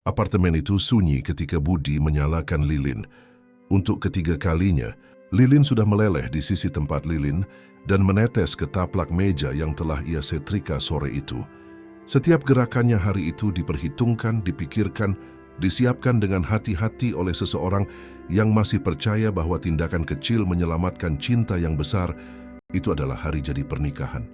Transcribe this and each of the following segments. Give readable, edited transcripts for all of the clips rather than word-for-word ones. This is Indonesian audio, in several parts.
Apartemen itu sunyi ketika Budi menyalakan lilin. Untuk ketiga kalinya, lilin sudah meleleh di sisi tempat lilin dan menetes ke taplak meja yang telah ia setrika sore itu. Setiap gerakannya hari itu diperhitungkan, dipikirkan, disiapkan dengan hati-hati oleh seseorang yang masih percaya bahwa tindakan kecil menyelamatkan cinta yang besar itu adalah hari jadi pernikahan.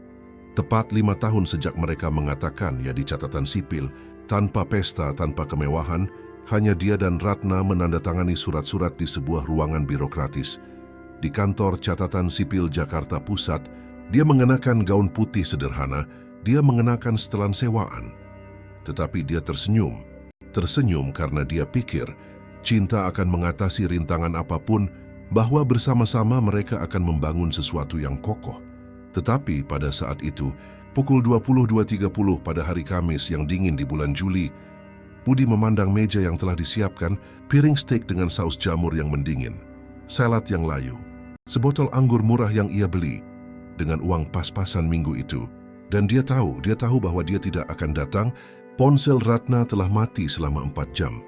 Tepat 5 tahun sejak mereka mengatakan ya di catatan sipil, tanpa pesta, tanpa kemewahan, hanya dia dan Ratna menandatangani surat-surat di sebuah ruangan birokratis. Di kantor catatan sipil Jakarta Pusat, dia mengenakan gaun putih sederhana, dia mengenakan setelan sewaan. Tetapi dia tersenyum karena dia pikir cinta akan mengatasi rintangan apapun, bahwa bersama-sama mereka akan membangun sesuatu yang kokoh. Tetapi pada saat itu, pukul 22.30 pada hari Kamis yang dingin di bulan Juli, Budi memandang meja yang telah disiapkan, piring steak dengan saus jamur yang mendingin, salad yang layu, sebotol anggur murah yang ia beli dengan uang pas-pasan minggu itu. Dan dia tahu bahwa dia tidak akan datang. Ponsel Ratna telah mati selama 4 jam.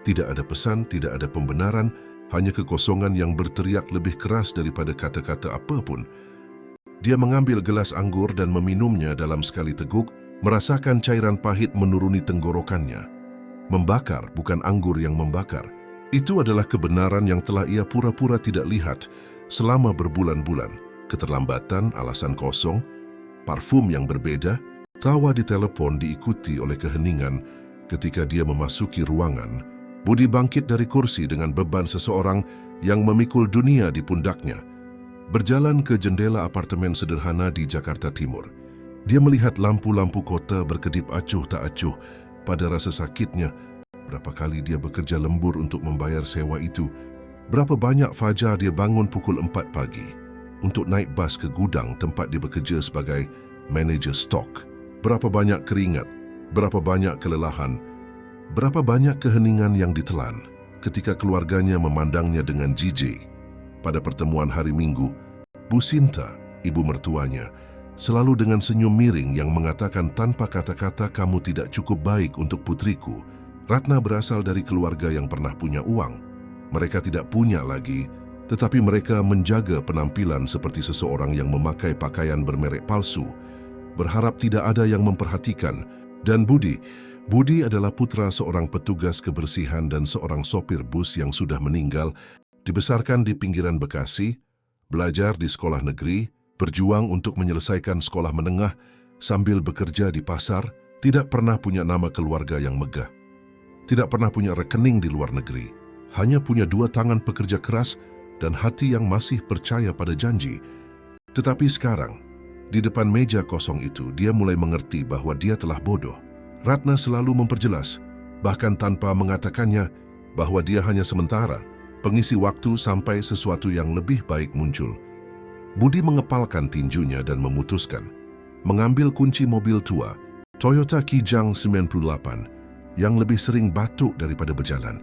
Tidak ada pesan, tidak ada pembenaran, hanya kekosongan yang berteriak lebih keras daripada kata-kata apapun. Dia mengambil gelas anggur dan meminumnya dalam sekali teguk, merasakan cairan pahit menuruni tenggorokannya. Membakar, bukan anggur yang membakar. Itu adalah kebenaran yang telah ia pura-pura tidak lihat selama berbulan-bulan. Keterlambatan, alasan kosong, parfum yang berbeda, tawa di telepon diikuti oleh keheningan ketika dia memasuki ruangan. Budi bangkit dari kursi dengan beban seseorang yang memikul dunia di pundaknya. Berjalan ke jendela apartemen sederhana di Jakarta Timur. Dia melihat lampu-lampu kota berkedip acuh tak acuh pada rasa sakitnya. Berapa kali dia bekerja lembur untuk membayar sewa itu. Berapa banyak fajar dia bangun pukul 4 pagi untuk naik bas ke gudang tempat dia bekerja sebagai manajer stok. Berapa banyak keringat, berapa banyak kelelahan, berapa banyak keheningan yang ditelan ketika keluarganya memandangnya dengan jijik. Pada pertemuan hari Minggu, Bu Sinta, ibu mertuanya, selalu dengan senyum miring yang mengatakan tanpa kata-kata, "Kamu tidak cukup baik untuk putriku." Ratna berasal dari keluarga yang pernah punya uang. Mereka tidak punya lagi, tetapi mereka menjaga penampilan seperti seseorang yang memakai pakaian bermerek palsu, berharap tidak ada yang memperhatikan. Dan Budi adalah putra seorang petugas kebersihan dan seorang sopir bus yang sudah meninggal, dibesarkan di pinggiran Bekasi, belajar di sekolah negeri, berjuang untuk menyelesaikan sekolah menengah sambil bekerja di pasar, tidak pernah punya nama keluarga yang megah. Tidak pernah punya rekening di luar negeri, hanya punya 2 tangan pekerja keras dan hati yang masih percaya pada janji. Tetapi sekarang, di depan meja kosong itu, dia mulai mengerti bahwa dia telah bodoh. Ratna selalu memperjelas, bahkan tanpa mengatakannya, bahwa dia hanya sementara, pengisi waktu sampai sesuatu yang lebih baik muncul. Budi mengepalkan tinjunya dan memutuskan mengambil kunci mobil tua, Toyota Kijang 98, yang lebih sering batuk daripada berjalan,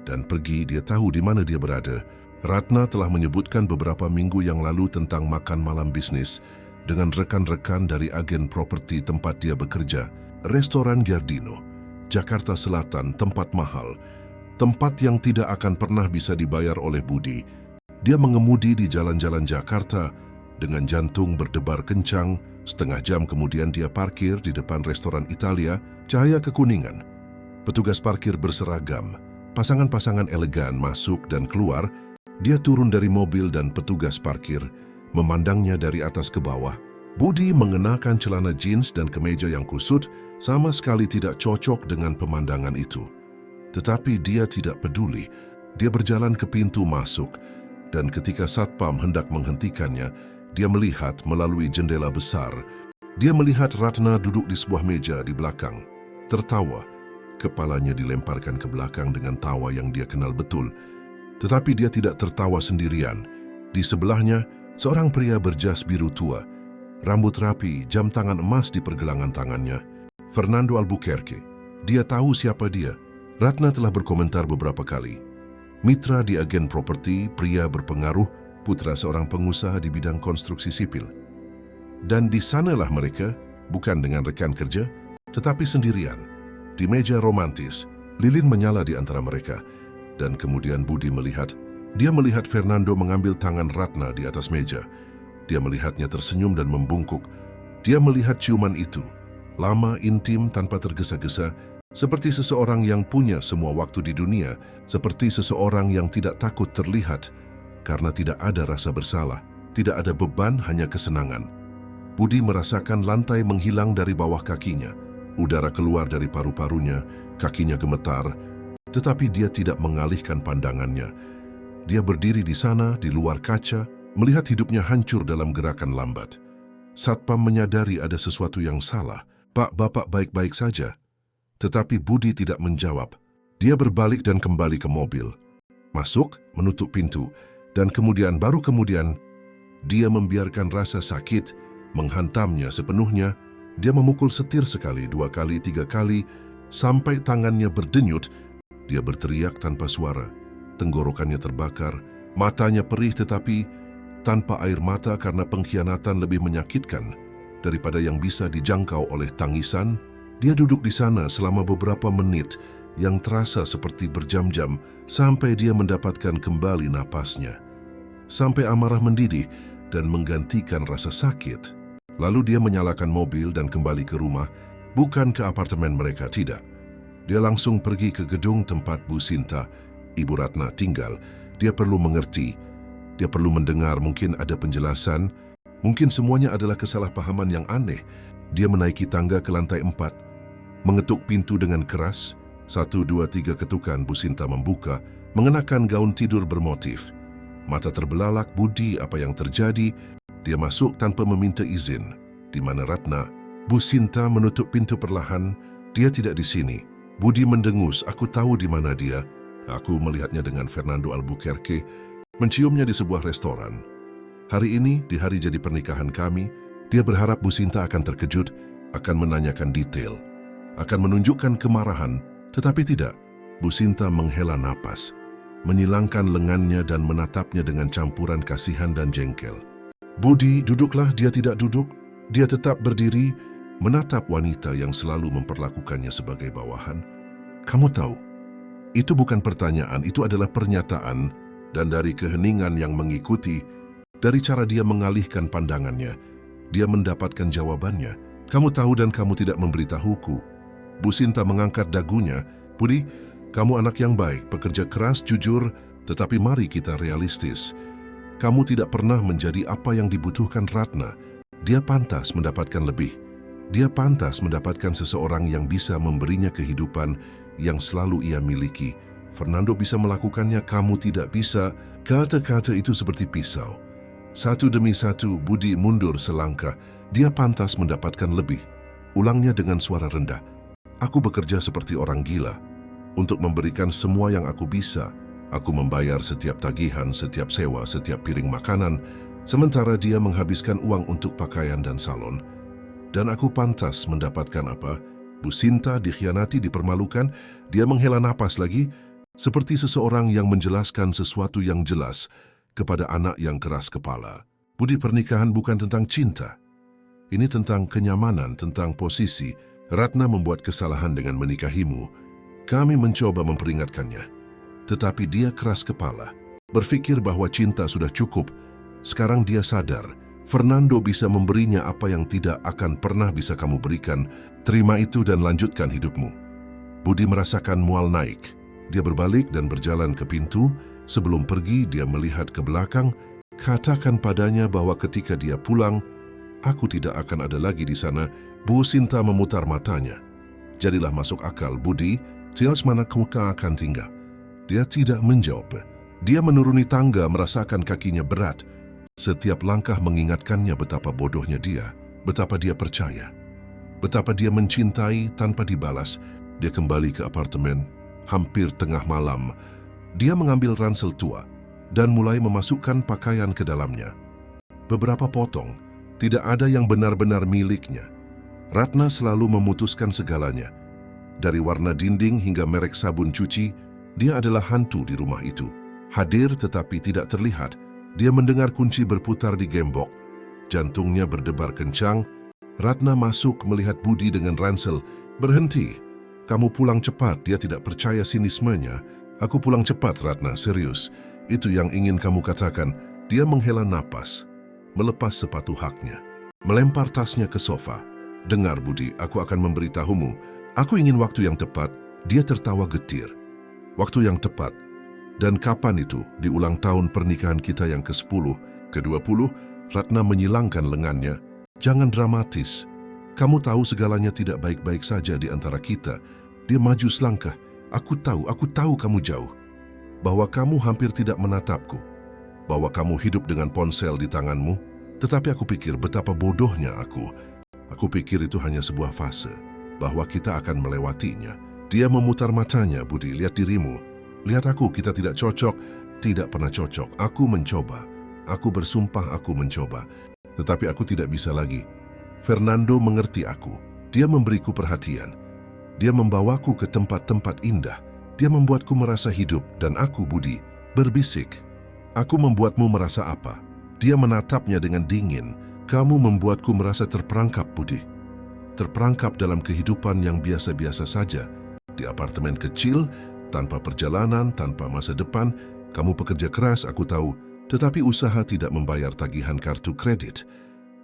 dan pergi. Dia tahu di mana dia berada. Ratna telah menyebutkan beberapa minggu yang lalu tentang makan malam bisnis dengan rekan-rekan dari agen properti tempat dia bekerja, Restoran Giardino, Jakarta Selatan, tempat mahal, tempat yang tidak akan pernah bisa dibayar oleh Budi. Dia mengemudi di jalan-jalan Jakarta dengan jantung berdebar kencang. Setengah jam kemudian dia parkir di depan restoran Italia, cahaya kekuningan. Petugas parkir berseragam, pasangan-pasangan elegan masuk dan keluar. Dia turun dari mobil dan petugas parkir memandangnya dari atas ke bawah. Budi mengenakan celana jeans dan kemeja yang kusut, sama sekali tidak cocok dengan pemandangan itu. Tetapi dia tidak peduli. Dia berjalan ke pintu masuk, dan ketika satpam hendak menghentikannya, dia melihat melalui jendela besar. Dia melihat Ratna duduk di sebuah meja di belakang, tertawa. Kepalanya dilemparkan ke belakang dengan tawa yang dia kenal betul. Tetapi dia tidak tertawa sendirian. Di sebelahnya, seorang pria berjas biru tua, rambut rapi, jam tangan emas di pergelangan tangannya. Fernando Albuquerque. Dia tahu siapa dia. Ratna telah berkomentar beberapa kali. Mitra di agen properti, pria berpengaruh, putra seorang pengusaha di bidang konstruksi sipil. Dan di sanalah mereka, bukan dengan rekan kerja, tetapi sendirian. Di meja romantis, Lilin menyala di antara mereka, dan kemudian Budi melihat. Dia melihat Fernando mengambil tangan Ratna di atas meja. Dia melihatnya tersenyum dan membungkuk. Dia melihat ciuman itu, lama, intim, tanpa tergesa-gesa, seperti seseorang yang punya semua waktu di dunia, seperti seseorang yang tidak takut terlihat, karena tidak ada rasa bersalah, tidak ada beban, hanya kesenangan. Budi merasakan lantai menghilang dari bawah kakinya, udara keluar dari paru-parunya, kakinya gemetar, tetapi dia tidak mengalihkan pandangannya. Dia berdiri di sana, di luar kaca, melihat hidupnya hancur dalam gerakan lambat. Satpam menyadari ada sesuatu yang salah. "Pak, Bapak baik-baik saja?" Tetapi Budi tidak menjawab. Dia berbalik dan kembali ke mobil. Masuk, menutup pintu, dan baru kemudian, dia membiarkan rasa sakit menghantamnya sepenuhnya. Dia memukul setir sekali, 2 kali, 3 kali, sampai tangannya berdenyut. Dia berteriak tanpa suara. Tenggorokannya terbakar, matanya perih tetapi tanpa air mata karena pengkhianatan lebih menyakitkan daripada yang bisa dijangkau oleh tangisan. Dia duduk di sana selama beberapa menit yang terasa seperti berjam-jam sampai dia mendapatkan kembali napasnya. Sampai amarah mendidih dan menggantikan rasa sakit. Lalu dia menyalakan mobil dan kembali ke rumah, bukan ke apartemen mereka, tidak. Dia langsung pergi ke gedung tempat Bu Sinta, Ibu Ratna, tinggal. Dia perlu mengerti, dia perlu mendengar, mungkin ada penjelasan, mungkin semuanya adalah kesalahpahaman yang aneh. Dia menaiki tangga ke lantai 4, mengetuk pintu dengan keras. 1, 2, 3 ketukan. Bu Sinta membuka, mengenakan gaun tidur bermotif. Mata terbelalak. "Budi, apa yang terjadi?" Dia masuk tanpa meminta izin. "Di mana Ratna?" Bu Sinta menutup pintu perlahan. "Dia tidak di sini." Budi mendengus. "Aku tahu di mana dia. Aku melihatnya dengan Fernando Albuquerque, menciumnya di sebuah restoran. Hari ini, di hari jadi pernikahan kami." Dia berharap Bu Sinta akan terkejut, akan menanyakan detail, akan menunjukkan kemarahan, tetapi tidak. Bu Sinta menghela napas, menyilangkan lengannya dan menatapnya dengan campuran kasihan dan jengkel. "Budi, duduklah." Dia tidak duduk. Dia tetap berdiri, menatap wanita yang selalu memperlakukannya sebagai bawahan. "Kamu tahu, itu bukan pertanyaan, itu adalah pernyataan." Dan dari keheningan yang mengikuti, dari cara dia mengalihkan pandangannya, dia mendapatkan jawabannya. "Kamu tahu dan kamu tidak memberitahuku." Bu Sinta mengangkat dagunya. "Budi, kamu anak yang baik, pekerja keras, jujur, tetapi mari kita realistis. Kamu tidak pernah menjadi apa yang dibutuhkan Ratna. Dia pantas mendapatkan lebih. Dia pantas mendapatkan seseorang yang bisa memberinya kehidupan yang selalu ia miliki. Fernando bisa melakukannya, kamu tidak bisa." Kata-kata itu seperti pisau. Satu demi satu, Budi mundur selangkah. Dia pantas mendapatkan lebih. Ulangnya dengan suara rendah. "Aku bekerja seperti orang gila untuk memberikan semua yang aku bisa. Aku membayar setiap tagihan, setiap sewa, setiap piring makanan, sementara dia menghabiskan uang untuk pakaian dan salon. Dan aku pantas mendapatkan apa?" Bu Sinta dikhianati, dipermalukan. Dia menghela napas lagi, seperti seseorang yang menjelaskan sesuatu yang jelas kepada anak yang keras kepala. "Budi, pernikahan bukan tentang cinta. Ini tentang kenyamanan, tentang posisi. Ratna membuat kesalahan dengan menikahimu. Kami mencoba memperingatkannya. Tetapi dia keras kepala, berpikir bahwa cinta sudah cukup. Sekarang dia sadar, Fernando bisa memberinya apa yang tidak akan pernah bisa kamu berikan. Terima itu dan lanjutkan hidupmu." Budi merasakan mual naik. Dia berbalik dan berjalan ke pintu. Sebelum pergi, dia melihat ke belakang. "Katakan padanya bahwa ketika dia pulang, aku tidak akan ada lagi di sana." Bu Sinta memutar matanya. "Jadilah masuk akal, Budi. Tias mana kamu akan tinggal?" Dia tidak menjawab. Dia menuruni tangga, merasakan kakinya berat. Setiap langkah mengingatkannya betapa bodohnya dia, betapa dia percaya, betapa dia mencintai tanpa dibalas. Dia kembali ke apartemen. Hampir tengah malam, dia mengambil ransel tua dan mulai memasukkan pakaian ke dalamnya. Beberapa potong, tidak ada yang benar-benar miliknya. Ratna selalu memutuskan segalanya. Dari warna dinding hingga merek sabun cuci, dia adalah hantu di rumah itu. Hadir tetapi tidak terlihat. Dia mendengar kunci berputar di gembok. Jantungnya berdebar kencang. Ratna masuk melihat Budi dengan ransel. "Berhenti." Kamu pulang cepat, dia tidak percaya sinismenya. Aku pulang cepat, Ratna, serius. Itu yang ingin kamu katakan. Dia menghela napas, melepas sepatu haknya, melempar tasnya ke sofa. Dengar, Budi, aku akan memberitahumu. Aku ingin waktu yang tepat. Dia tertawa getir. Waktu yang tepat. Dan kapan itu? Di ulang tahun pernikahan kita yang ke-10, ke-20, Ratna menyilangkan lengannya. Jangan dramatis. Kamu tahu segalanya tidak baik-baik saja di antara kita. Dia maju selangkah. Aku tahu kamu jauh. Bahwa kamu hampir tidak menatapku. Bahwa kamu hidup dengan ponsel di tanganmu. Tetapi aku pikir betapa bodohnya aku. Aku pikir itu hanya sebuah fase. Bahwa kita akan melewatinya. Dia memutar matanya, Budi, lihat dirimu. Lihat aku, kita tidak cocok. Tidak pernah cocok. Aku mencoba. Aku bersumpah aku mencoba. Tetapi aku tidak bisa lagi. Fernando mengerti aku. Dia memberiku perhatian. Dia membawaku ke tempat-tempat indah. Dia membuatku merasa hidup. Dan aku, Budi, berbisik. Aku membuatmu merasa apa? Dia menatapnya dengan dingin. Kamu membuatku merasa terperangkap, Budi. Terperangkap dalam kehidupan yang biasa-biasa saja. Di apartemen kecil, tanpa perjalanan, tanpa masa depan. Kamu pekerja keras, aku tahu. Tetapi usaha tidak membayar tagihan kartu kredit.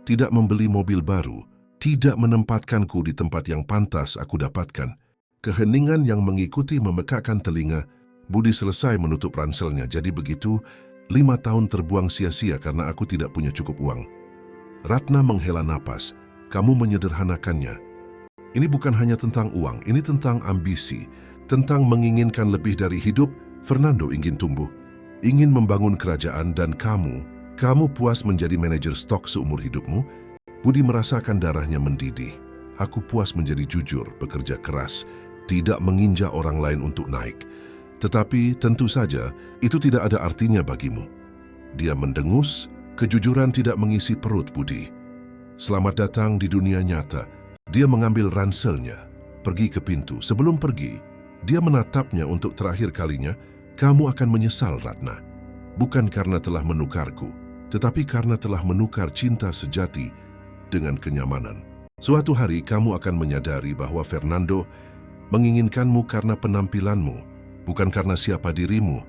Tidak membeli mobil baru, tidak menempatkanku di tempat yang pantas aku dapatkan. Keheningan yang mengikuti memekakkan telinga. Budi selesai menutup ranselnya, jadi begitu 5 tahun terbuang sia-sia karena aku tidak punya cukup uang. Ratna menghela napas, kamu menyederhanakannya. Ini bukan hanya tentang uang, ini tentang ambisi, tentang menginginkan lebih dari hidup. Fernando ingin tumbuh, ingin membangun kerajaan dan kamu puas menjadi manajer stok seumur hidupmu? Budi merasakan darahnya mendidih. Aku puas menjadi jujur, bekerja keras, tidak menginjak orang lain untuk naik. Tetapi tentu saja itu tidak ada artinya bagimu. Dia mendengus, kejujuran tidak mengisi perut Budi. Selamat datang di dunia nyata. Dia mengambil ranselnya, pergi ke pintu. Sebelum pergi, dia menatapnya untuk terakhir kalinya. Kamu akan menyesal, Ratna. Bukan karena telah menukarku, tetapi karena telah menukar cinta sejati dengan kenyamanan. Suatu hari kamu akan menyadari bahwa Fernando menginginkanmu karena penampilanmu, bukan karena siapa dirimu.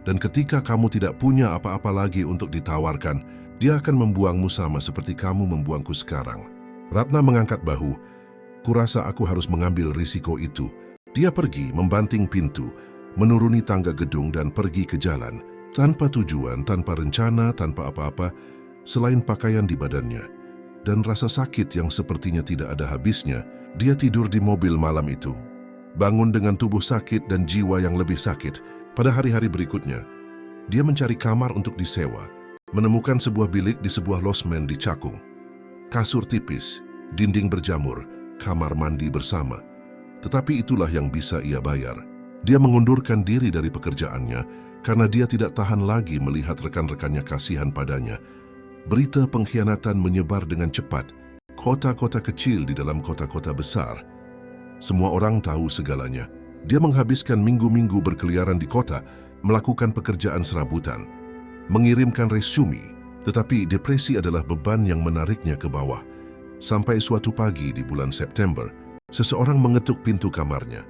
Dan ketika kamu tidak punya apa-apa lagi untuk ditawarkan, dia akan membuangmu sama seperti kamu membuangku sekarang. Ratna mengangkat bahu. Kurasa aku harus mengambil risiko itu. Dia pergi membanting pintu, menuruni tangga gedung dan pergi ke jalan. Tanpa tujuan, tanpa rencana, tanpa apa-apa, selain pakaian di badannya. Dan rasa sakit yang sepertinya tidak ada habisnya, dia tidur di mobil malam itu. Bangun dengan tubuh sakit dan jiwa yang lebih sakit. Pada hari-hari berikutnya, dia mencari kamar untuk disewa, menemukan sebuah bilik di sebuah losmen di Cakung. Kasur tipis, dinding berjamur, kamar mandi bersama. Tetapi itulah yang bisa ia bayar. Dia mengundurkan diri dari pekerjaannya, karena dia tidak tahan lagi melihat rekan-rekannya kasihan padanya. Berita pengkhianatan menyebar dengan cepat. Kota-kota kecil di dalam kota-kota besar. Semua orang tahu segalanya. Dia menghabiskan minggu-minggu berkeliaran di kota, melakukan pekerjaan serabutan, mengirimkan resume, tetapi depresi adalah beban yang menariknya ke bawah. Sampai suatu pagi di bulan September, seseorang mengetuk pintu kamarnya.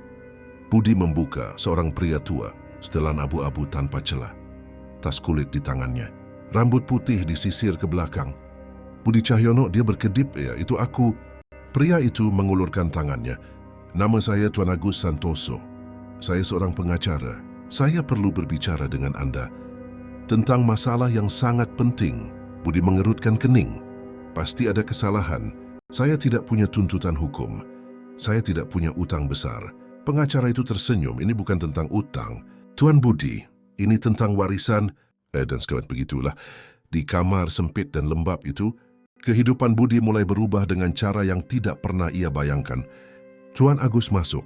Budi membuka, seorang pria tua, setelan abu-abu tanpa celah. Tas kulit di tangannya. Rambut putih disisir ke belakang. Budi Cahyono, dia berkedip, ya itu aku. Pria itu mengulurkan tangannya. Nama saya Tuan Agus Santoso. Saya seorang pengacara. Saya perlu berbicara dengan Anda tentang masalah yang sangat penting. Budi mengerutkan kening. Pasti ada kesalahan. Saya tidak punya tuntutan hukum. Saya tidak punya utang besar. Pengacara itu tersenyum. Ini bukan tentang utang, Tuan Budi, ini tentang warisan, dan sekalian begitulah. Di kamar sempit dan lembab itu, kehidupan Budi mulai berubah dengan cara yang tidak pernah ia bayangkan. Tuan Agus masuk,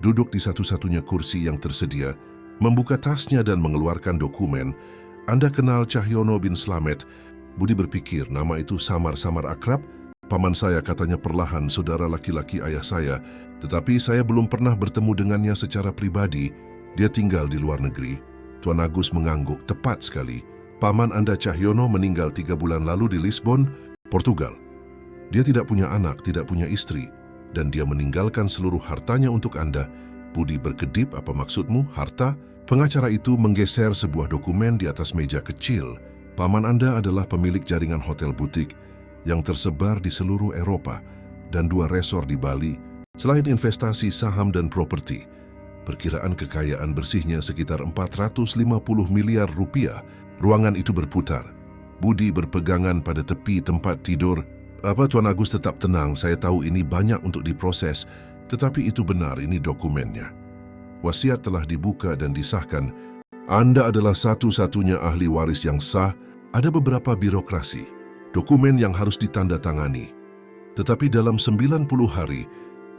duduk di satu-satunya kursi yang tersedia, membuka tasnya dan mengeluarkan dokumen. Anda kenal Cahyono bin Slamet? Budi berpikir nama itu samar-samar akrab. Paman saya katanya perlahan saudara laki-laki ayah saya, tetapi saya belum pernah bertemu dengannya secara pribadi. Dia tinggal di luar negeri. Tuan Agus mengangguk, tepat sekali. Paman Anda Cahyono meninggal 3 bulan lalu di Lisbon, Portugal. Dia tidak punya anak, tidak punya istri. dan dia meninggalkan seluruh hartanya untuk Anda. Budi berkedip, apa maksudmu, harta? Pengacara itu menggeser sebuah dokumen di atas meja kecil. Paman Anda adalah pemilik jaringan hotel butik yang tersebar di seluruh Eropa dan 2 resor di Bali, selain investasi saham dan properti. Perkiraan kekayaan bersihnya sekitar 450 miliar rupiah. Ruangan itu berputar. Budi berpegangan pada tepi tempat tidur. Apa Tuan Agus tetap tenang, saya tahu ini banyak untuk diproses, tetapi itu benar, ini dokumennya. Wasiat telah dibuka dan disahkan. Anda adalah satu-satunya ahli waris yang sah. Ada beberapa birokrasi, dokumen yang harus ditandatangani. Tetapi dalam 90 hari,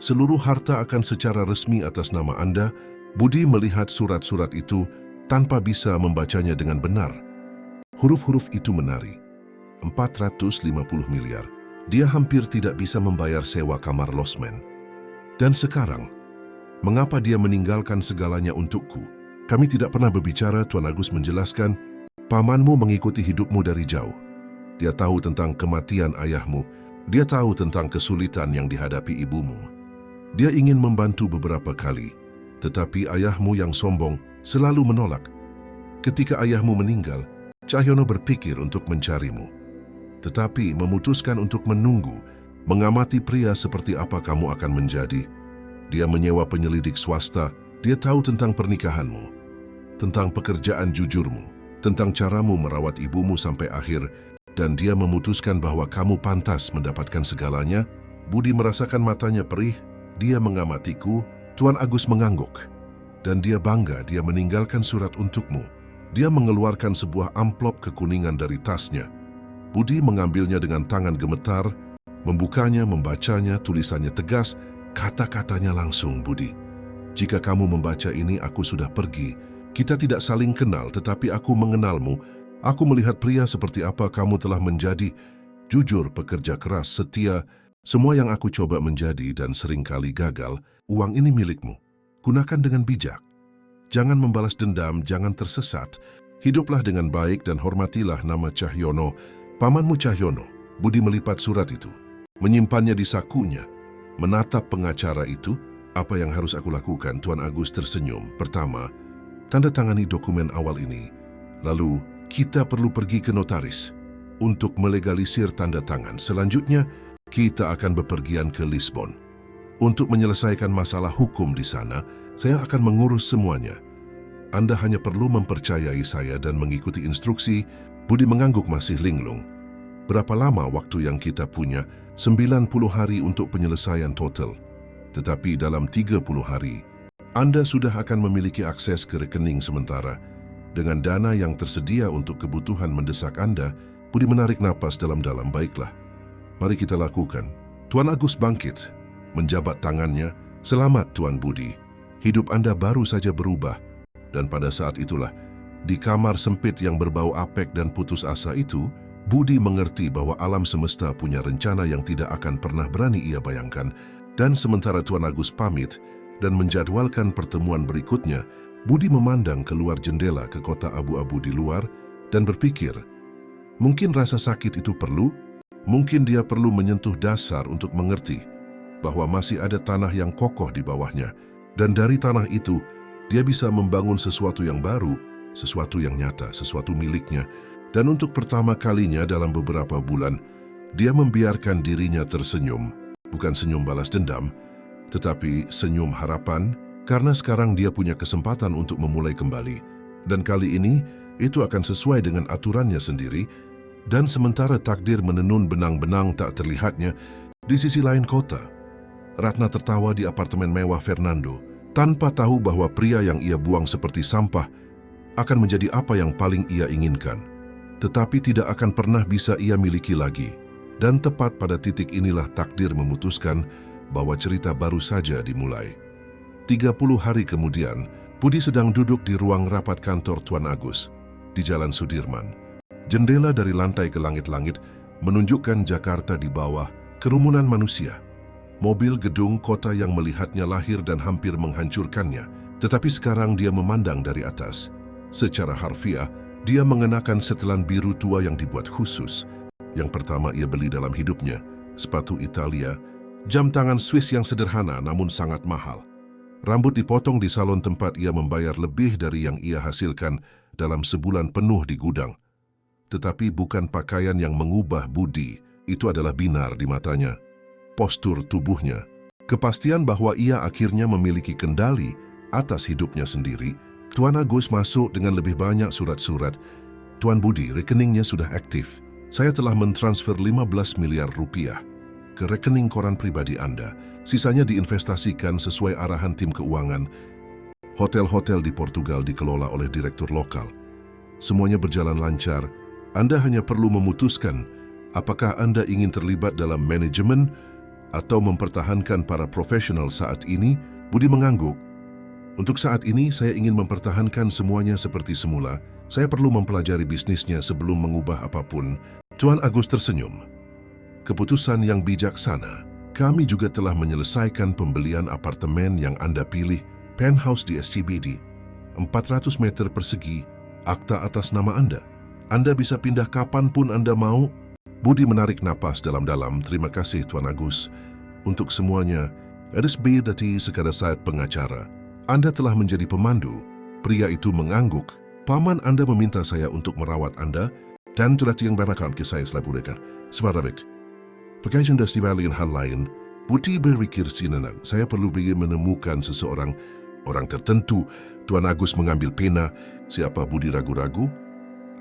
seluruh harta akan secara resmi atas nama Anda. Budi melihat surat-surat itu tanpa bisa membacanya dengan benar. Huruf-huruf itu menari. 450 miliar. Dia hampir tidak bisa membayar sewa kamar losmen. Dan sekarang, mengapa dia meninggalkan segalanya untukku? Kami tidak pernah berbicara, Tuan Agus menjelaskan. Pamanmu mengikuti hidupmu dari jauh. Dia tahu tentang kematian ayahmu. Dia tahu tentang kesulitan yang dihadapi ibumu. Dia ingin membantu beberapa kali, tetapi ayahmu yang sombong selalu menolak. Ketika ayahmu meninggal, Cahyono berpikir untuk mencarimu, tetapi memutuskan untuk menunggu, mengamati pria seperti apa kamu akan menjadi. Dia menyewa penyelidik swasta. Dia tahu tentang pernikahanmu, tentang pekerjaan jujurmu, tentang caramu merawat ibumu sampai akhir, dan dia memutuskan bahwa kamu pantas mendapatkan segalanya. Budi merasakan matanya perih. Dia mengamatiku. Tuan Agus mengangguk, dan dia bangga dia meninggalkan surat untukmu. Dia mengeluarkan sebuah amplop kekuningan dari tasnya. Budi mengambilnya dengan tangan gemetar, membukanya, membacanya, tulisannya tegas, kata-katanya langsung, Budi. Jika kamu membaca ini, aku sudah pergi. Kita tidak saling kenal, tetapi aku mengenalmu. Aku melihat pria seperti apa kamu telah menjadi. Jujur, pekerja keras, setia, semua yang aku coba menjadi dan seringkali gagal. Uang ini milikmu. Gunakan dengan bijak. Jangan membalas dendam, jangan tersesat. Hiduplah dengan baik dan hormatilah nama Cahyono, pamanmu Cahyono. Budi melipat surat itu, menyimpannya di sakunya, menatap pengacara itu. Apa yang harus aku lakukan? Tuan Agus tersenyum. Pertama, tanda tangani dokumen awal ini. Lalu, kita perlu pergi ke notaris untuk melegalisir tanda tangan. Selanjutnya, kita akan bepergian ke Lisbon. Untuk menyelesaikan masalah hukum di sana, saya akan mengurus semuanya. Anda hanya perlu mempercayai saya dan mengikuti instruksi. Budi mengangguk masih linglung. Berapa lama waktu yang kita punya? 90 hari untuk penyelesaian total. Tetapi dalam 30 hari, Anda sudah akan memiliki akses ke rekening sementara. Dengan dana yang tersedia untuk kebutuhan mendesak Anda, Budi menarik napas dalam-dalam. Baiklah, mari kita lakukan. Tuan Agus bangkit, menjabat tangannya. Selamat, Tuan Budi. Hidup Anda baru saja berubah. Dan pada saat itulah, di kamar sempit yang berbau apek dan putus asa itu, Budi mengerti bahwa alam semesta punya rencana yang tidak akan pernah berani ia bayangkan. Dan sementara Tuan Agus pamit dan menjadwalkan pertemuan berikutnya, Budi memandang keluar jendela ke kota abu-abu di luar dan berpikir, mungkin rasa sakit itu perlu, mungkin dia perlu menyentuh dasar untuk mengerti bahwa masih ada tanah yang kokoh di bawahnya. Dan dari tanah itu, dia bisa membangun sesuatu yang baru, sesuatu yang nyata, sesuatu miliknya. Dan untuk pertama kalinya dalam beberapa bulan, dia membiarkan dirinya tersenyum. Bukan senyum balas dendam, tetapi senyum harapan, karena sekarang dia punya kesempatan untuk memulai kembali. Dan kali ini, itu akan sesuai dengan aturannya sendiri. Dan sementara takdir menenun benang-benang tak terlihatnya, di sisi lain kota, Ratna tertawa di apartemen mewah Fernando, tanpa tahu bahwa pria yang ia buang seperti sampah akan menjadi apa yang paling ia inginkan, tetapi tidak akan pernah bisa ia miliki lagi. Dan tepat pada titik inilah takdir memutuskan bahwa cerita baru saja dimulai. 30 hari kemudian, Budi sedang duduk di ruang rapat kantor Tuan Agus di Jalan Sudirman. Jendela dari lantai ke langit-langit menunjukkan Jakarta di bawah, kerumunan manusia. Mobil gedung kota yang melihatnya lahir dan hampir menghancurkannya, tetapi sekarang dia memandang dari atas. Secara harfiah, dia mengenakan setelan biru tua yang dibuat khusus. Yang pertama ia beli dalam hidupnya, sepatu Italia, Jam tangan Swiss yang sederhana namun sangat mahal. Rambut dipotong di salon tempat ia membayar lebih dari yang ia hasilkan dalam sebulan penuh di gudang. Tetapi bukan pakaian yang mengubah Budi, itu adalah binar di matanya. Postur tubuhnya, kepastian bahwa ia akhirnya memiliki kendali atas hidupnya sendiri. Tuan Agus masuk dengan lebih banyak surat-surat. Tuan Budi, rekeningnya sudah aktif. Saya telah mentransfer 15 miliar rupiah ke rekening koran pribadi Anda. Sisanya diinvestasikan sesuai arahan tim keuangan. Hotel-hotel di Portugal dikelola oleh direktur lokal. Semuanya berjalan lancar. Anda hanya perlu memutuskan apakah Anda ingin terlibat dalam manajemen atau mempertahankan para profesional saat ini. Budi mengangguk. Untuk saat ini, saya ingin mempertahankan semuanya seperti semula. Saya perlu mempelajari bisnisnya sebelum mengubah apapun. Tuan Agus tersenyum. Keputusan yang bijaksana. Kami juga telah menyelesaikan pembelian apartemen yang Anda pilih, penthouse di SCBD, 400 meter persegi, akta atas nama Anda. Anda bisa pindah kapanpun Anda mau. Budi menarik napas dalam-dalam. Terima kasih Tuan Agus. Untuk semuanya, RSB dari sekadar saat pengacara. Anda telah menjadi pemandu. Pria itu mengangguk. Paman Anda meminta saya untuk merawat Anda dan sudah yang banakan ke saya selabulekan. Semarabik. Berkaitan dengan hal lain, Budi berpikir sinenang. Saya perlu menemukan seseorang, orang tertentu. Tuan Agus mengambil pena. Siapa Budi ragu-ragu?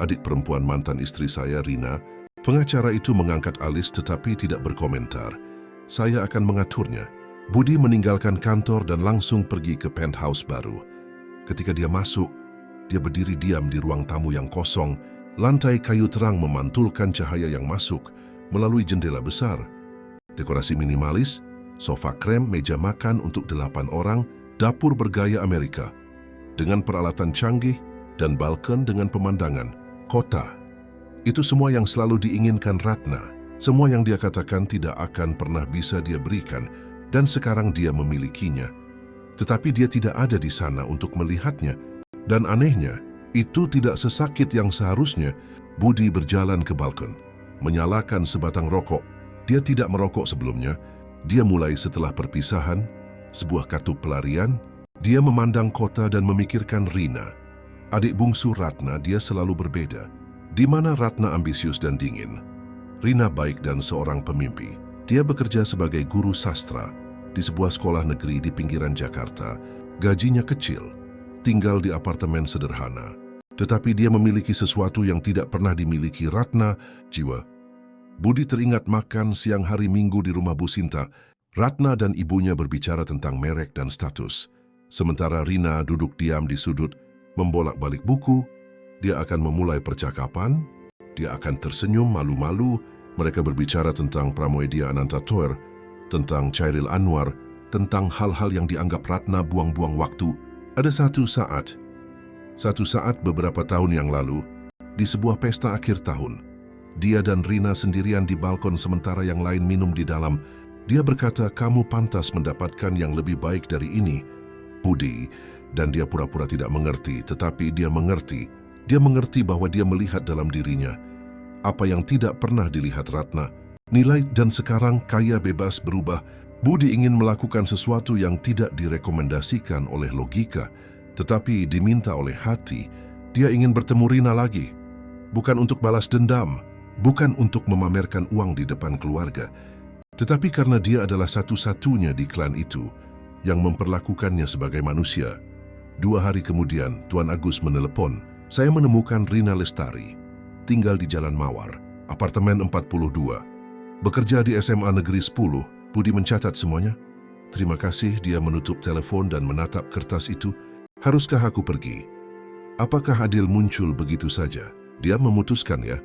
Adik perempuan mantan istri saya, Rina. Pengacara itu mengangkat alis tetapi tidak berkomentar. Saya akan mengaturnya. Budi meninggalkan kantor dan langsung pergi ke penthouse baru. Ketika dia masuk, dia berdiri diam di ruang tamu yang kosong. Lantai kayu terang memantulkan cahaya yang masuk melalui jendela besar. Dekorasi minimalis, sofa krem, meja makan untuk 8 orang, dapur bergaya Amerika, dengan peralatan canggih dan balkon dengan pemandangan kota. Itu semua yang selalu diinginkan Ratna, semua yang dia katakan tidak akan pernah bisa dia berikan, dan sekarang dia memilikinya. Tetapi dia tidak ada di sana untuk melihatnya, dan anehnya, itu tidak sesakit yang seharusnya. Budi berjalan ke balkon, menyalakan sebatang rokok. Dia tidak merokok sebelumnya. Dia mulai setelah perpisahan, sebuah katup pelarian. Dia memandang kota dan memikirkan Rina. Adik bungsu Ratna, dia selalu berbeda. Di mana Ratna ambisius dan dingin, Rina baik dan seorang pemimpi. Dia bekerja sebagai guru sastra di sebuah sekolah negeri di pinggiran Jakarta. Gajinya kecil, tinggal di apartemen sederhana. Tetapi dia memiliki sesuatu yang tidak pernah dimiliki Ratna, jiwa. Budi teringat makan siang hari Minggu di rumah Bu Sinta. Ratna dan ibunya berbicara tentang merek dan status. Sementara Rina duduk diam di sudut, membolak-balik buku. Dia akan memulai percakapan. Dia akan tersenyum malu-malu. Mereka berbicara tentang Pramoedia Anantatoer, tentang Chairil Anwar, tentang hal-hal yang dianggap Ratna buang-buang waktu. Ada satu saat beberapa tahun yang lalu, di sebuah pesta akhir tahun, dia dan Rina sendirian di balkon sementara yang lain minum di dalam. Dia berkata, kamu pantas mendapatkan yang lebih baik dari ini, Budi. Dan dia pura-pura tidak mengerti, tetapi dia mengerti. Dia mengerti bahwa dia melihat dalam dirinya apa yang tidak pernah dilihat Ratna. Nilai dan sekarang kaya bebas berubah. Budi ingin melakukan sesuatu yang tidak direkomendasikan oleh logika, tetapi diminta oleh hati. Dia ingin bertemu Rina lagi. Bukan untuk balas dendam, bukan untuk memamerkan uang di depan keluarga, tetapi karena dia adalah satu-satunya di klan itu yang memperlakukannya sebagai manusia. 2 hari kemudian, Tuan Agus menelepon. Saya menemukan Rina Lestari, tinggal di Jalan Mawar, apartemen 42. Bekerja di SMA Negeri 10. Budi mencatat semuanya. Terima kasih. Dia menutup telepon dan menatap kertas itu. Haruskah aku pergi? Apakah adil muncul begitu saja? Dia memutuskan ya.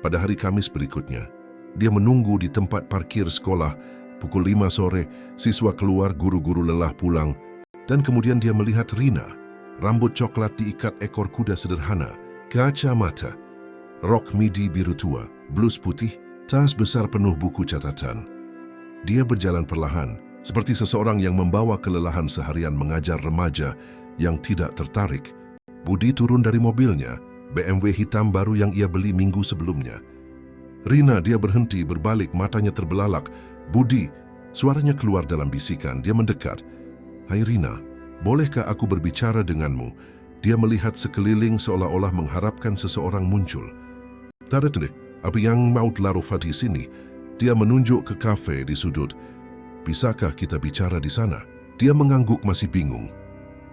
Pada hari Kamis berikutnya, dia menunggu di tempat parkir sekolah. Pukul 5 sore, siswa keluar, guru-guru lelah pulang. Dan kemudian dia melihat Rina. Rambut coklat diikat ekor kuda sederhana, kacamata, rok midi biru tua, blus putih, tas besar penuh buku catatan. Dia berjalan perlahan, seperti seseorang yang membawa kelelahan seharian mengajar remaja yang tidak tertarik. Budi turun dari mobilnya, BMW hitam baru yang ia beli minggu sebelumnya. Rina, dia berhenti, berbalik, matanya terbelalak. Budi, Suaranya keluar dalam bisikan, dia mendekat. "Hai Rina, bolehkah aku berbicara denganmu?" Dia melihat sekeliling seolah-olah mengharapkan seseorang muncul. "Tada deh, apa yang mau larufat di sini?" Dia menunjuk ke kafe di sudut. "Bisakah kita bicara di sana?" Dia mengangguk masih bingung.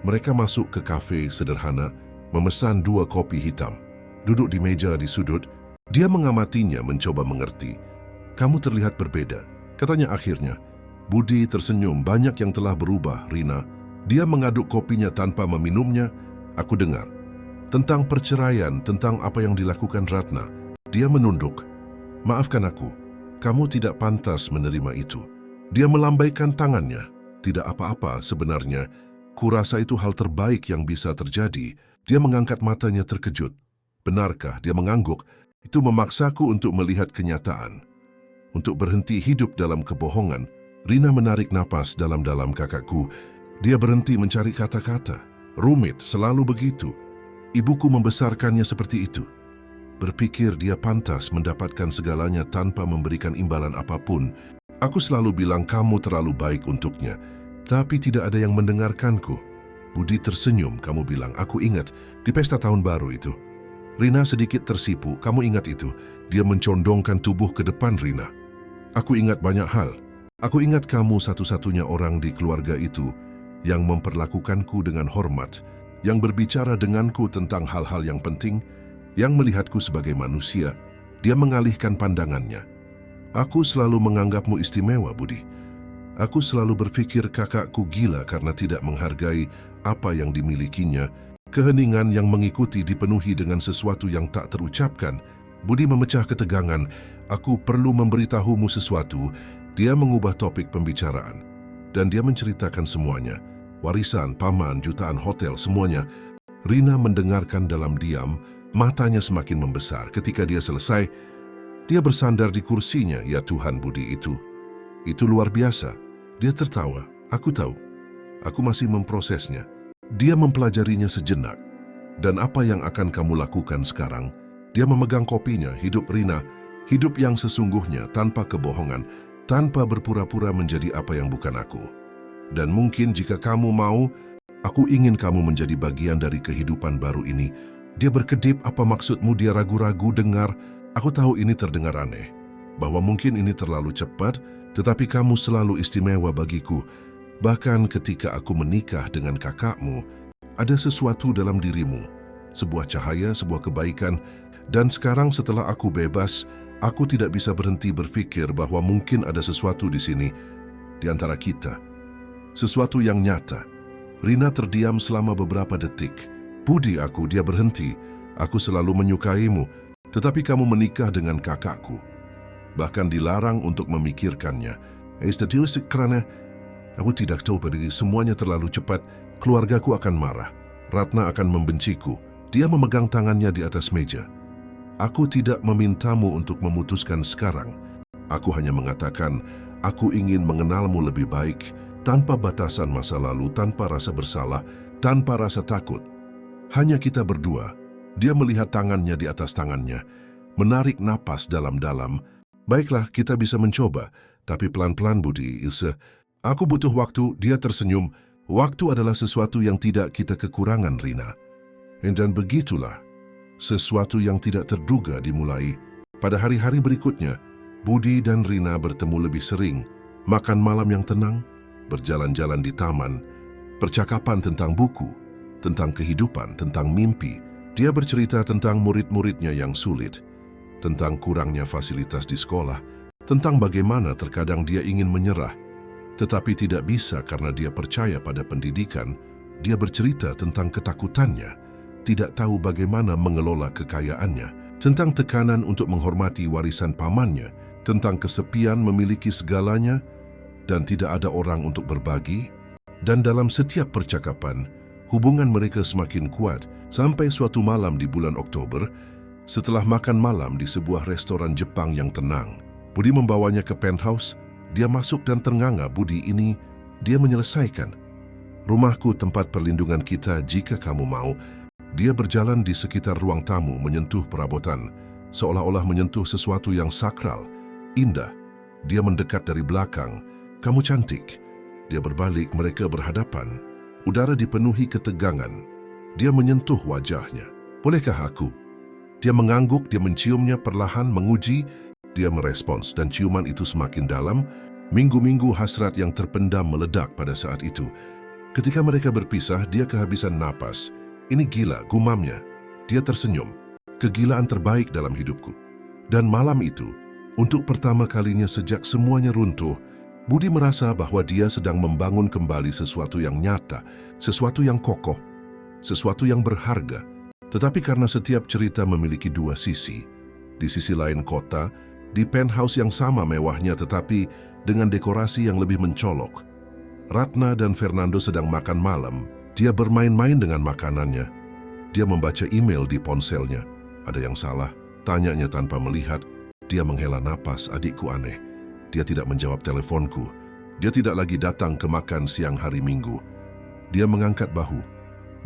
Mereka masuk ke kafe sederhana, memesan 2 kopi hitam. Duduk di meja di sudut, dia mengamatinya mencoba mengerti. "Kamu terlihat berbeda," katanya akhirnya. Budi tersenyum, "Banyak yang telah berubah, Rina." Dia mengaduk kopinya tanpa meminumnya. "Aku dengar tentang perceraian, tentang apa yang dilakukan Ratna." Dia menunduk. "Maafkan aku, kamu tidak pantas menerima itu." Dia melambaikan tangannya. "Tidak apa-apa sebenarnya. Kurasa itu hal terbaik yang bisa terjadi." Dia mengangkat matanya terkejut. "Benarkah?" Dia mengangguk. "Itu memaksaku untuk melihat kenyataan. Untuk berhenti hidup dalam kebohongan." Rina menarik napas dalam-dalam, "Kakakku." Dia berhenti mencari kata-kata. "Rumit, selalu begitu. Ibuku membesarkannya seperti itu. Berpikir dia pantas mendapatkan segalanya tanpa memberikan imbalan apapun. Aku selalu bilang kamu terlalu baik untuknya, tapi tidak ada yang mendengarkanku." Budi tersenyum. "Kamu bilang, aku ingat, di pesta tahun baru itu." Rina sedikit tersipu. "Kamu ingat itu?" Dia mencondongkan tubuh ke depan Rina. "Aku ingat banyak hal. Aku ingat kamu satu-satunya orang di keluarga itu yang memperlakukanku dengan hormat, yang berbicara denganku tentang hal-hal yang penting, yang melihatku sebagai manusia." Dia mengalihkan pandangannya. "Aku selalu menganggapmu istimewa, Budi. Aku selalu berpikir kakakku gila karena tidak menghargai apa yang dimilikinya. Keheningan yang mengikuti dipenuhi dengan sesuatu yang tak terucapkan." Budi memecah ketegangan. "Aku perlu memberitahumu sesuatu." Dia mengubah topik pembicaraan. Dan dia menceritakan semuanya. Warisan, paman, jutaan hotel, semuanya. Rina mendengarkan dalam diam, matanya semakin membesar. Ketika dia selesai, dia bersandar di kursinya. "Ya Tuhan, Budi, itu luar biasa." Dia tertawa. "Aku tahu. Aku masih memprosesnya." Dia mempelajarinya sejenak. "Dan apa yang akan kamu lakukan sekarang?" Dia memegang kopinya. "Hidup Rina, hidup yang sesungguhnya, tanpa kebohongan, tanpa berpura-pura menjadi apa yang bukan aku. Dan mungkin jika kamu mau, aku ingin kamu menjadi bagian dari kehidupan baru ini." Dia berkedip. "Apa maksudmu?" Dia ragu-ragu dengar. "Aku tahu ini terdengar aneh, bahwa mungkin ini terlalu cepat, tetapi kamu selalu istimewa bagiku. Bahkan ketika aku menikah dengan kakakmu, ada sesuatu dalam dirimu, sebuah cahaya, sebuah kebaikan. Dan sekarang setelah aku bebas, aku tidak bisa berhenti berpikir bahwa mungkin ada sesuatu di sini, di antara kita. Sesuatu yang nyata." Rina terdiam selama beberapa detik. "Budi, aku..." Dia berhenti. "Aku selalu menyukaimu, tetapi kamu menikah dengan kakakku. Bahkan dilarang untuk memikirkannya. Karena aku tidak tahu, pergi semuanya terlalu cepat. Keluargaku akan marah. Ratna akan membenciku." Dia memegang tangannya di atas meja. "Aku tidak memintamu untuk memutuskan sekarang. Aku hanya mengatakan, aku ingin mengenalmu lebih baik, tanpa batasan masa lalu, tanpa rasa bersalah, tanpa rasa takut. Hanya kita berdua." Dia melihat tangannya di atas tangannya, menarik napas dalam-dalam. "Baiklah, kita bisa mencoba, tapi pelan-pelan, Budi, Ilse. Aku butuh waktu." Dia tersenyum. "Waktu adalah sesuatu yang tidak kita kekurangan, Rina." Dan begitulah, sesuatu yang tidak terduga dimulai. Pada hari-hari berikutnya, Budi dan Rina bertemu lebih sering, makan malam yang tenang, berjalan-jalan di taman, percakapan tentang buku, tentang kehidupan, tentang mimpi. Dia bercerita tentang murid-muridnya yang sulit, tentang kurangnya fasilitas di sekolah, tentang bagaimana terkadang dia ingin menyerah, tetapi tidak bisa karena dia percaya pada pendidikan. Dia bercerita tentang ketakutannya, tidak tahu bagaimana mengelola kekayaannya, tentang tekanan untuk menghormati warisan pamannya, tentang kesepian memiliki segalanya dan tidak ada orang untuk berbagi. Dan dalam setiap percakapan, hubungan mereka semakin kuat sampai suatu malam di bulan Oktober, setelah makan malam di sebuah restoran Jepang yang tenang. Budi membawanya ke penthouse. Dia masuk dan ternganga. "Budi, ini..." Dia menyelesaikan. "Rumahku, tempat perlindungan kita jika kamu mau." Dia berjalan di sekitar ruang tamu, menyentuh perabotan, seolah-olah menyentuh sesuatu yang sakral, indah. Dia mendekat dari belakang. Kamu cantik. Dia berbalik, mereka berhadapan. Udara dipenuhi ketegangan. Dia menyentuh wajahnya. Bolehkah aku? Dia mengangguk, dia menciumnya perlahan, menguji. Dia merespons dan ciuman itu semakin dalam. Minggu-minggu hasrat yang terpendam meledak pada saat itu. Ketika mereka berpisah, dia kehabisan napas. Ini gila, gumamnya. Dia tersenyum. Kegilaan terbaik dalam hidupku. Dan malam itu, untuk pertama kalinya sejak semuanya runtuh, Budi merasa bahwa dia sedang membangun kembali sesuatu yang nyata, sesuatu yang kokoh, sesuatu yang berharga. Tetapi karena setiap cerita memiliki dua sisi, di sisi lain kota, di penthouse yang sama mewahnya tetapi dengan dekorasi yang lebih mencolok, Ratna dan Fernando sedang makan malam. Dia bermain-main dengan makanannya. Dia membaca email di ponselnya. Ada yang salah, tanyanya tanpa melihat. Dia menghela napas, adikku aneh. Dia tidak menjawab teleponku. Dia tidak lagi datang ke makan siang hari Minggu. Dia mengangkat bahu.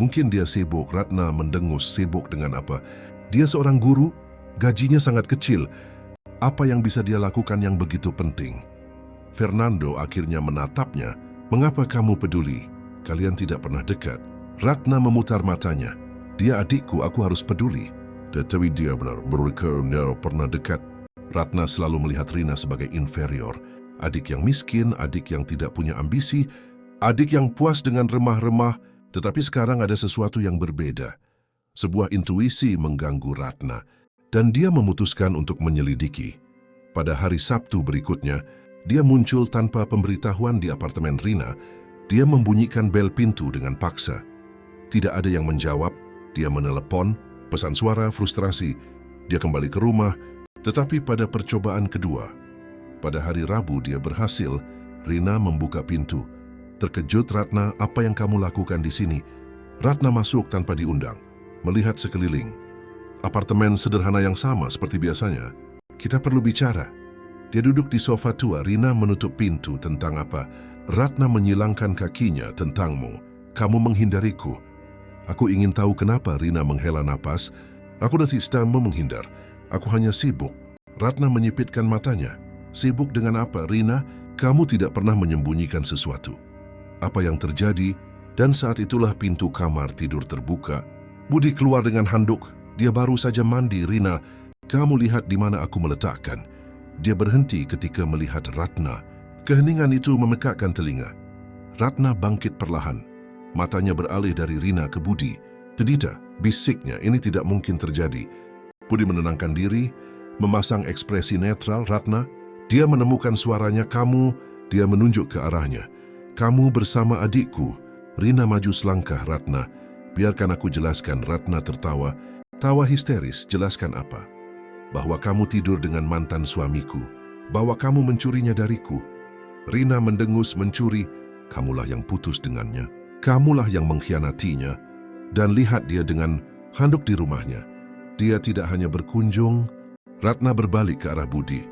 Mungkin dia sibuk. Ratna mendengus. Sibuk dengan apa? Dia seorang guru, gajinya sangat kecil. Apa yang bisa dia lakukan yang begitu penting? Fernando akhirnya menatapnya. Mengapa kamu peduli? Kalian tidak pernah dekat. Ratna memutar matanya. Dia adikku, aku harus peduli. Tetapi dia benar, mereka tidak pernah dekat. Ratna selalu melihat Rina sebagai inferior. Adik yang miskin, adik yang tidak punya ambisi, adik yang puas dengan remah-remah. Tetapi sekarang ada sesuatu yang berbeda. Sebuah intuisi mengganggu Ratna. Dan dia memutuskan untuk menyelidiki. Pada hari Sabtu berikutnya, dia muncul tanpa pemberitahuan di apartemen Rina. Dia membunyikan bel pintu dengan paksa. Tidak ada yang menjawab. Dia menelepon, pesan suara, frustrasi. Dia kembali ke rumah, tetapi pada percobaan kedua, pada hari Rabu dia berhasil. Rina membuka pintu. Terkejut Ratna, apa yang kamu lakukan di sini? Ratna masuk tanpa diundang, melihat sekeliling. Apartemen sederhana yang sama seperti biasanya. Kita perlu bicara. Dia duduk di sofa tua. Rina menutup pintu. Tentang apa? Ratna menyilangkan kakinya. Tentangmu. Kamu menghindariku. Aku ingin tahu kenapa. Rina menghela napas. Aku tidak sedang menghindar. Aku hanya sibuk. Ratna menyipitkan matanya. Sibuk dengan apa, Rina? Kamu tidak pernah menyembunyikan sesuatu. Apa yang terjadi? Dan saat itulah pintu kamar tidur terbuka. Budi keluar dengan handuk. Dia baru saja mandi. Rina, kamu lihat di mana aku meletakkan. Dia berhenti ketika melihat Ratna. Keheningan itu memekakkan telinga. Ratna bangkit perlahan. Matanya beralih dari Rina ke Budi. Tidak, bisiknya, ini tidak mungkin terjadi. Budi menenangkan diri, memasang ekspresi netral. Ratna, dia menemukan suaranya. Kamu, dia menunjuk ke arahnya. Kamu bersama adikku. Rina maju selangkah. Ratna, biarkan aku jelaskan. Ratna tertawa. Tawa histeris. Jelaskan apa? Bahwa kamu tidur dengan mantan suamiku. Bahwa kamu mencurinya dariku. Rina mendengus. Mencuri? Kamulah yang putus dengannya. Kamulah yang mengkhianatinya. Dan lihat dia dengan handuk di rumahnya. Dia tidak hanya berkunjung. Ratna berbalik ke arah Budi.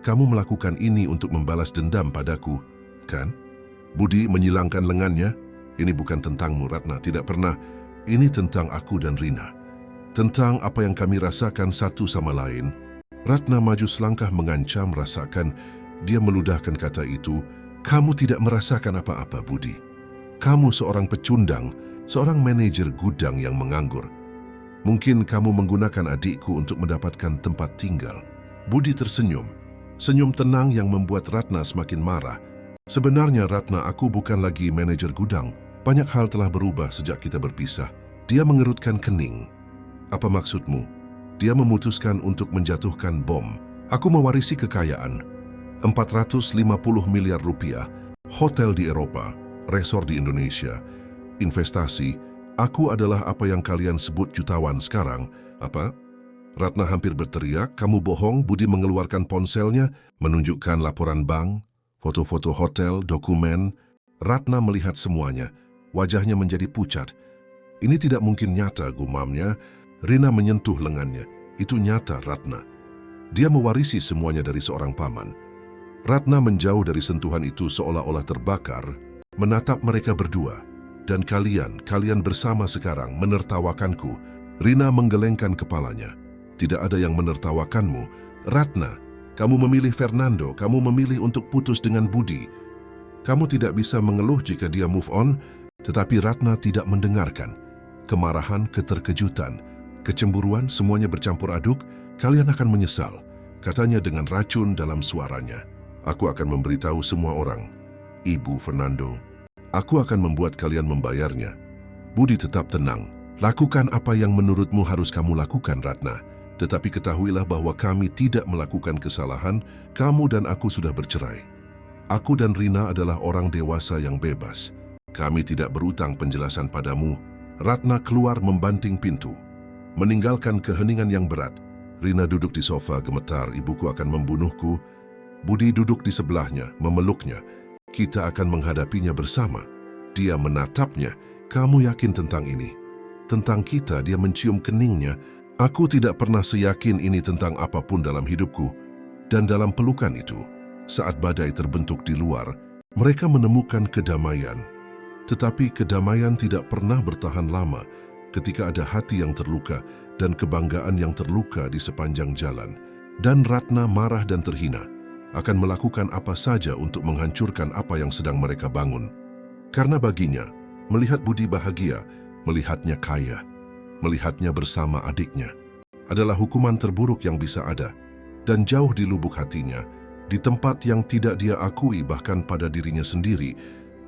Kamu melakukan ini untuk membalas dendam padaku, kan? Budi menyilangkan lengannya. Ini bukan tentangmu, Ratna. Tidak pernah. Ini tentang aku dan Rina. Tentang apa yang kami rasakan satu sama lain. Ratna maju selangkah mengancam. Rasakan. Dia meludahkan kata itu. Kamu tidak merasakan apa-apa, Budi. Kamu seorang pecundang, seorang manajer gudang yang menganggur. Mungkin kamu menggunakan adikku untuk mendapatkan tempat tinggal. Budi tersenyum. Senyum tenang yang membuat Ratna semakin marah. Sebenarnya, Ratna, aku bukan lagi manajer gudang. Banyak hal telah berubah sejak kita berpisah. Dia mengerutkan kening. Apa maksudmu? Dia memutuskan untuk menjatuhkan bom. Aku mewarisi kekayaan. 450 miliar rupiah. Hotel di Eropa. Resor di Indonesia. Investasi. Aku adalah apa yang kalian sebut jutawan sekarang. Apa? Ratna hampir berteriak. Kamu bohong. Budi mengeluarkan ponselnya, menunjukkan laporan bank, foto-foto hotel, dokumen. Ratna melihat semuanya. Wajahnya menjadi pucat. Ini tidak mungkin nyata, gumamnya. Rina menyentuh lengannya. Itu nyata, Ratna. Dia mewarisi semuanya dari seorang paman. Ratna menjauh dari sentuhan itu seolah-olah terbakar, menatap mereka berdua. Dan kalian bersama sekarang menertawakanku. Rina menggelengkan kepalanya. Tidak ada yang menertawakanmu. Ratna, kamu memilih Fernando, kamu memilih untuk putus dengan Budi. Kamu tidak bisa mengeluh jika dia move on, tetapi Ratna tidak mendengarkan. Kemarahan, keterkejutan, kecemburuan, semuanya bercampur aduk. Kalian akan menyesal, katanya dengan racun dalam suaranya. Aku akan memberitahu semua orang. Ibu Fernando, aku akan membuat kalian membayarnya. Budi tetap tenang. Lakukan apa yang menurutmu harus kamu lakukan, Ratna. Tetapi ketahuilah bahwa kami tidak melakukan kesalahan. Kamu dan aku sudah bercerai. Aku dan Rina adalah orang dewasa yang bebas. Kami tidak berutang penjelasan padamu. Ratna keluar membanting pintu. Meninggalkan keheningan yang berat. Rina duduk di sofa gemetar, ibuku akan membunuhku. Budi duduk di sebelahnya, memeluknya. Kita akan menghadapinya bersama. Dia menatapnya. Kamu yakin tentang ini? Tentang kita, dia mencium keningnya. Aku tidak pernah seyakin ini tentang apapun dalam hidupku. Dan dalam pelukan itu, saat badai terbentuk di luar, mereka menemukan kedamaian. Tetapi kedamaian tidak pernah bertahan lama ketika ada hati yang terluka dan kebanggaan yang terluka di sepanjang jalan. Dan Ratna marah dan terhina, akan melakukan apa saja untuk menghancurkan apa yang sedang mereka bangun. Karena baginya, melihat Budi bahagia, melihatnya kaya, melihatnya bersama adiknya, adalah hukuman terburuk yang bisa ada. Dan jauh di lubuk hatinya, di tempat yang tidak dia akui bahkan pada dirinya sendiri,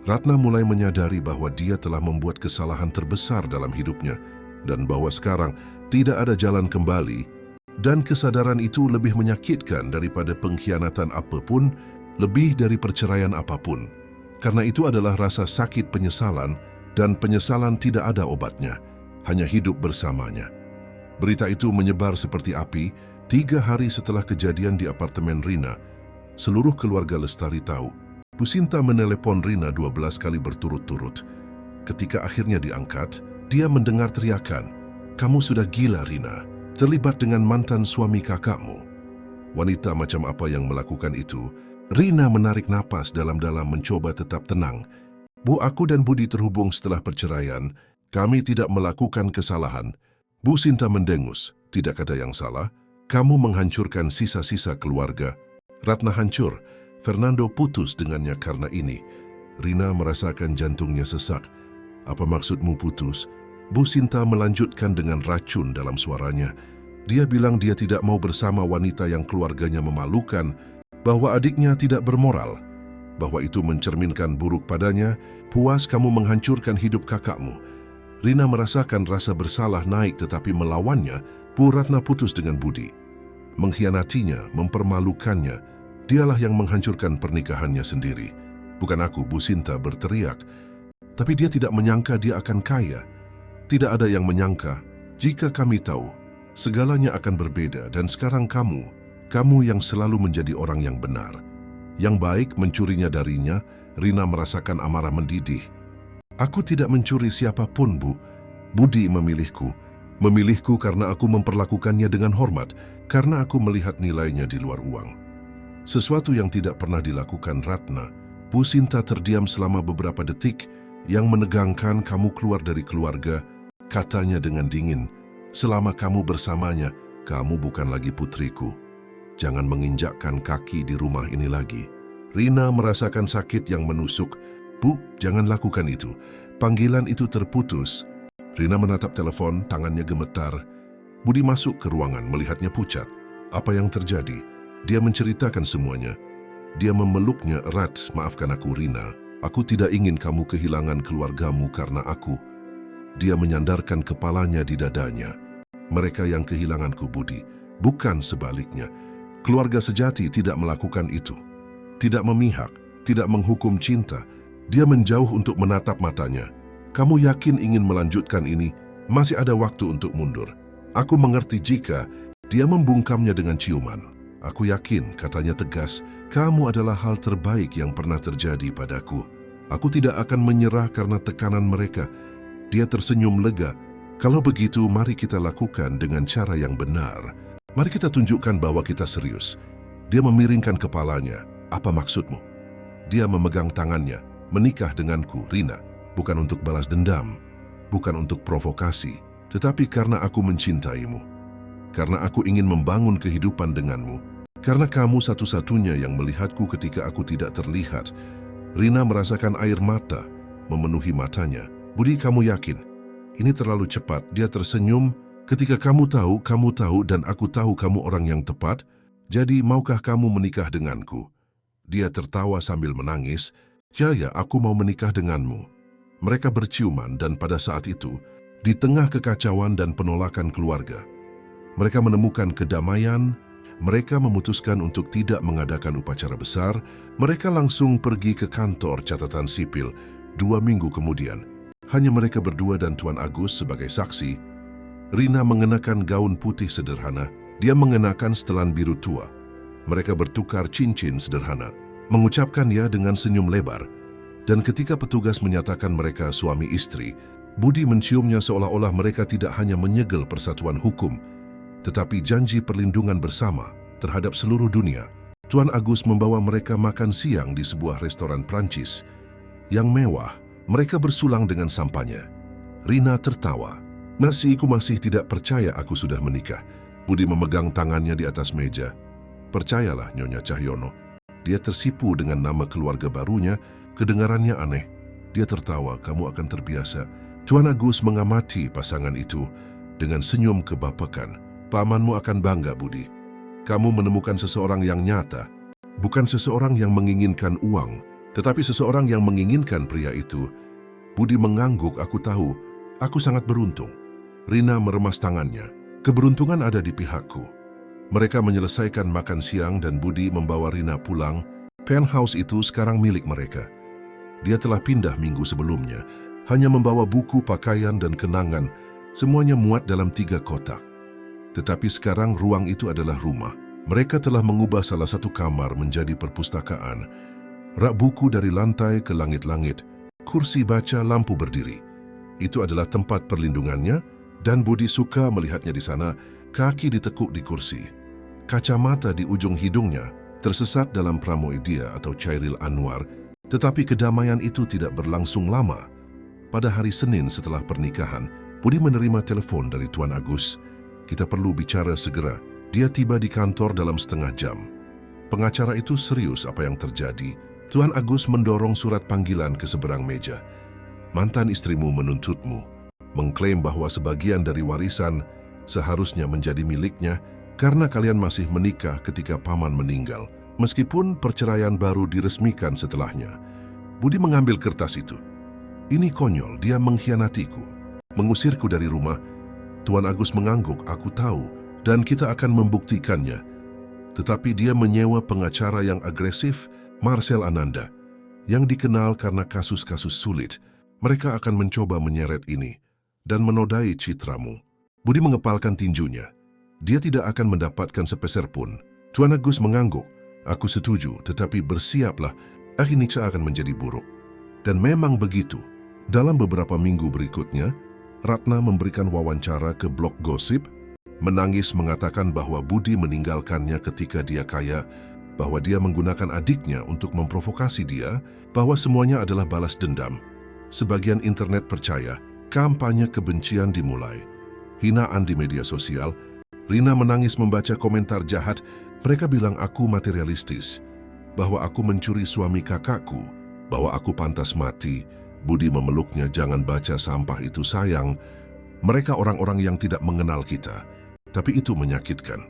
Ratna mulai menyadari bahwa dia telah membuat kesalahan terbesar dalam hidupnya dan bahwa sekarang tidak ada jalan kembali. Dan kesadaran itu lebih menyakitkan daripada pengkhianatan apapun, lebih dari perceraian apapun. Karena itu adalah rasa sakit penyesalan, dan penyesalan tidak ada obatnya, hanya hidup bersamanya. Berita itu menyebar seperti api. 3 hari setelah kejadian di apartemen Rina, seluruh keluarga Lestari tahu. Bu Sinta menelepon Rina 12 kali berturut-turut. Ketika akhirnya diangkat, dia mendengar teriakan, "Kamu sudah gila, Rina. Terlibat dengan mantan suami kakakmu." Wanita macam apa yang melakukan itu? Rina menarik napas dalam-dalam mencoba tetap tenang. "Bu, aku dan Budi terhubung setelah perceraian. Kami tidak melakukan kesalahan." Bu Sinta mendengus, "Tidak ada yang salah. Kamu menghancurkan sisa-sisa keluarga." Ratna hancur. Fernando putus dengannya karena ini. Rina merasakan jantungnya sesak. "Apa maksudmu putus?" Bu Sinta melanjutkan dengan racun dalam suaranya. Dia bilang dia tidak mau bersama wanita yang keluarganya memalukan, bahwa adiknya tidak bermoral, bahwa itu mencerminkan buruk padanya. "Puas kamu menghancurkan hidup kakakmu." Rina merasakan rasa bersalah naik tetapi melawannya. Bu Ratna putus dengan Budi. Mengkhianatinya, mempermalukannya. Dialah yang menghancurkan pernikahannya sendiri. "Bukan aku," Bu Sinta berteriak. Tapi dia tidak menyangka dia akan kaya. Tidak ada yang menyangka, jika kami tahu, segalanya akan berbeda dan sekarang kamu yang selalu menjadi orang yang benar. Yang baik mencurinya darinya. Rina merasakan amarah mendidih. "Aku tidak mencuri siapapun, Bu. Budi memilihku. Memilihku karena aku memperlakukannya dengan hormat, karena aku melihat nilainya di luar uang." Sesuatu yang tidak pernah dilakukan Ratna. Bu Sinta terdiam selama beberapa detik. Yang menegangkan, "Kamu keluar dari keluarga," katanya dengan dingin. "Selama kamu bersamanya, kamu bukan lagi putriku. Jangan menginjakkan kaki di rumah ini lagi." Rina merasakan sakit yang menusuk. "Bu, jangan lakukan itu." Panggilan itu terputus. Rina menatap telepon, tangannya gemetar. Budi masuk ke ruangan, melihatnya pucat. Apa yang terjadi? Dia menceritakan semuanya. Dia memeluknya erat. "Maafkan aku, Rina. Aku tidak ingin kamu kehilangan keluargamu karena aku." Dia menyandarkan kepalanya di dadanya. "Mereka yang kehilanganku, Budi, bukan sebaliknya. Keluarga sejati tidak melakukan itu. Tidak memihak, tidak menghukum cinta." Dia menjauh untuk menatap matanya. "Kamu yakin ingin melanjutkan ini? Masih ada waktu untuk mundur." "Aku mengerti." Jika dia membungkamnya dengan ciuman. "Aku yakin," katanya tegas, "kamu adalah hal terbaik yang pernah terjadi padaku. Aku tidak akan menyerah karena tekanan mereka." Dia tersenyum lega. "Kalau begitu, mari kita lakukan dengan cara yang benar. Mari kita tunjukkan bahwa kita serius." Dia memiringkan kepalanya. "Apa maksudmu?" Dia memegang tangannya. "Menikah denganku, Rina, bukan untuk balas dendam, bukan untuk provokasi, tetapi karena aku mencintaimu. Karena aku ingin membangun kehidupan denganmu. Karena kamu satu-satunya yang melihatku ketika aku tidak terlihat. Rina merasakan air mata memenuhi matanya. Budi, kamu yakin? Ini terlalu cepat. Dia tersenyum. Ketika kamu tahu dan aku tahu kamu orang yang tepat, jadi maukah kamu menikah denganku? Dia tertawa sambil menangis. Ya, aku mau menikah denganmu. Mereka berciuman dan pada saat itu, di tengah kekacauan dan penolakan keluarga, mereka menemukan kedamaian. Mereka memutuskan untuk tidak mengadakan upacara besar. Mereka langsung pergi ke kantor catatan sipil 2 minggu kemudian. Hanya mereka berdua dan Tuan Agus sebagai saksi. Rina mengenakan gaun putih sederhana. Dia mengenakan setelan biru tua. Mereka bertukar cincin sederhana, mengucapkan ya dengan senyum lebar. Dan ketika petugas menyatakan mereka suami istri, Budi menciumnya seolah-olah mereka tidak hanya menyegel persatuan hukum, tetapi janji perlindungan bersama terhadap seluruh dunia. Tuan Agus membawa mereka makan siang di sebuah restoran Prancis yang mewah. Mereka bersulang dengan sampahnya. Rina tertawa. Aku masih tidak percaya aku sudah menikah. Budi memegang tangannya di atas meja. Percayalah, Nyonya Cahyono. Dia tersipu dengan nama keluarga barunya. Kedengarannya aneh. Dia tertawa, kamu akan terbiasa. Tuan Agus mengamati pasangan itu dengan senyum kebapakan. Pamanmu akan bangga, Budi. Kamu menemukan seseorang yang nyata, bukan seseorang yang menginginkan uang, tetapi seseorang yang menginginkan pria itu. Budi mengangguk, aku tahu, aku sangat beruntung. Rina meremas tangannya. Keberuntungan ada di pihakku. Mereka menyelesaikan makan siang dan Budi membawa Rina pulang. Penthouse itu sekarang milik mereka. Dia telah pindah minggu sebelumnya, hanya membawa buku, pakaian, dan kenangan. Semuanya muat dalam 3 kotak. Tetapi sekarang ruang itu adalah rumah. Mereka telah mengubah salah satu kamar menjadi perpustakaan. Rak buku dari lantai ke langit-langit, kursi baca, lampu berdiri. Itu adalah tempat perlindungannya, dan Budi suka melihatnya di sana, kaki ditekuk di kursi. Kacamata di ujung hidungnya tersesat dalam pramoedia atau Chairil Anwar, tetapi kedamaian itu tidak berlangsung lama. Pada hari Senin setelah pernikahan, Budi menerima telepon dari Tuan Agus. Kita perlu bicara segera. Dia tiba di kantor dalam setengah jam. Pengacara itu serius apa yang terjadi. Tuan Agus mendorong surat panggilan ke seberang meja. Mantan istrimu menuntutmu, mengklaim bahwa sebagian dari warisan seharusnya menjadi miliknya karena kalian masih menikah ketika paman meninggal, meskipun perceraian baru diresmikan setelahnya. Budi mengambil kertas itu. Ini konyol, dia mengkhianatiku, mengusirku dari rumah. Tuan Agus mengangguk, aku tahu, dan kita akan membuktikannya. Tetapi dia menyewa pengacara yang agresif, Marcel Ananda, yang dikenal karena kasus-kasus sulit. Mereka akan mencoba menyeret ini dan menodai citramu. Budi mengepalkan tinjunya. Dia tidak akan mendapatkan sepeser pun. Tuan Agus mengangguk, aku setuju, tetapi bersiaplah, ini akan menjadi buruk. Dan memang begitu. Dalam beberapa minggu berikutnya, Ratna memberikan wawancara ke blog gosip, menangis mengatakan bahwa Budi meninggalkannya ketika dia kaya, bahwa dia menggunakan adiknya untuk memprovokasi dia, bahwa semuanya adalah balas dendam. Sebagian internet percaya, kampanye kebencian dimulai. Hinaan di media sosial, Rina menangis membaca komentar jahat. Mereka bilang aku materialistis, bahwa aku mencuri suami kakakku, bahwa aku pantas mati. Budi memeluknya, jangan baca sampah itu sayang. Mereka orang-orang yang tidak mengenal kita. Tapi itu menyakitkan.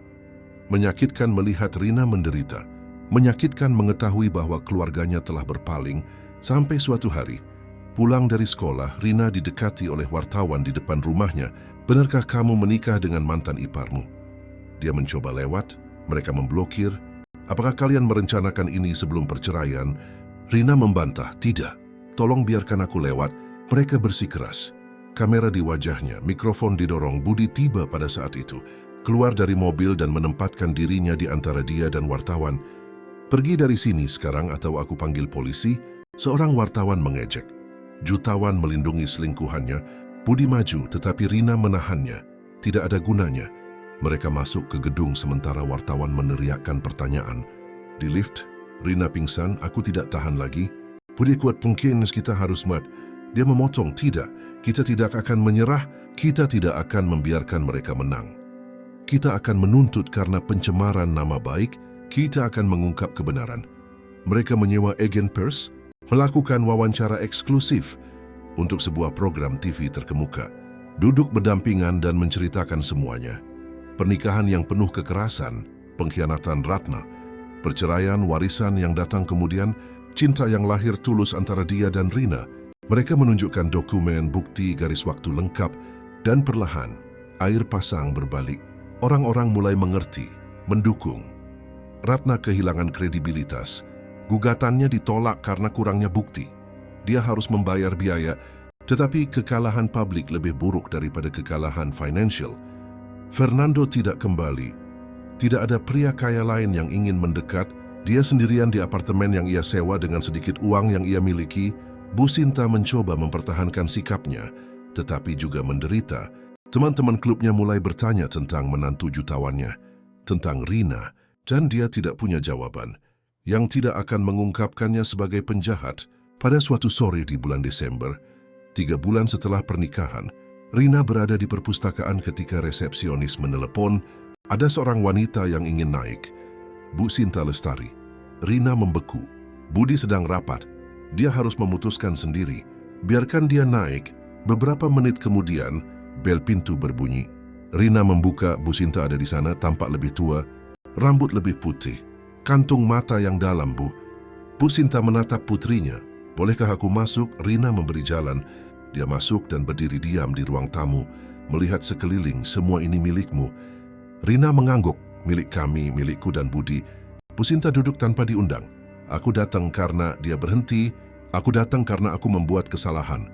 Menyakitkan melihat Rina menderita. Menyakitkan mengetahui bahwa keluarganya telah berpaling. Sampai suatu hari, pulang dari sekolah, Rina didekati oleh wartawan di depan rumahnya. Benarkah kamu menikah dengan mantan iparmu? Dia mencoba lewat, mereka memblokir. Apakah kalian merencanakan ini sebelum perceraian? Rina membantah, tidak. Tolong biarkan aku lewat. Mereka bersikeras. Kamera di wajahnya, mikrofon didorong. Budi tiba pada saat itu. Keluar dari mobil dan menempatkan dirinya di antara dia dan wartawan. Pergi dari sini sekarang atau aku panggil polisi. Seorang wartawan mengejek. Jutawan melindungi selingkuhannya. Budi maju tetapi Rina menahannya. Tidak ada gunanya. Mereka masuk ke gedung sementara wartawan meneriakkan pertanyaan. Di lift, Rina pingsan, aku tidak tahan lagi. Budi kuat, mungkin kita harus mat. Dia memotong, tidak. Kita tidak akan menyerah. Kita tidak akan membiarkan mereka menang. Kita akan menuntut karena pencemaran nama baik. Kita akan mengungkap kebenaran. Mereka menyewa agen pers. melakukan wawancara eksklusif untuk sebuah program TV terkemuka. Duduk berdampingan dan menceritakan semuanya. Pernikahan yang penuh kekerasan, pengkhianatan Ratna, perceraian, warisan yang datang kemudian, cinta yang lahir tulus antara dia dan Rina. Mereka menunjukkan dokumen, bukti, garis waktu lengkap, dan perlahan, air pasang berbalik. Orang-orang mulai mengerti, mendukung. Ratna kehilangan kredibilitas. Gugatannya ditolak karena kurangnya bukti. Dia harus membayar biaya, tetapi kekalahan publik lebih buruk daripada kekalahan financial. Fernando tidak kembali. Tidak ada pria kaya lain yang ingin mendekat. Dia sendirian di apartemen yang ia sewa dengan sedikit uang yang ia miliki. Bu Sinta mencoba mempertahankan sikapnya, tetapi juga menderita. Teman-teman klubnya mulai bertanya tentang menantu jutawan,nya, tentang Rina, dan dia tidak punya jawaban. Yang tidak akan mengungkapkannya sebagai penjahat. Pada suatu sore di bulan Desember, 3 bulan setelah pernikahan, Rina berada di perpustakaan ketika resepsionis menelepon. Ada seorang wanita yang ingin naik. Bu Sinta Lestari. Rina membeku. Budi sedang rapat. Dia harus memutuskan sendiri. Biarkan dia naik. Beberapa menit kemudian, bel pintu berbunyi. Rina membuka. Bu Sinta ada di sana, tampak lebih tua, rambut lebih putih. Kantung mata yang dalam, Bu. Bu Sinta menatap putrinya. Bolehkah aku masuk? Rina memberi jalan. Dia masuk dan berdiri diam di ruang tamu, melihat sekeliling. Semua ini milikmu. Rina mengangguk. Milik kami, milikku dan Budi. Bu Sinta duduk tanpa diundang. Aku datang karena dia berhenti. Aku datang karena aku membuat kesalahan.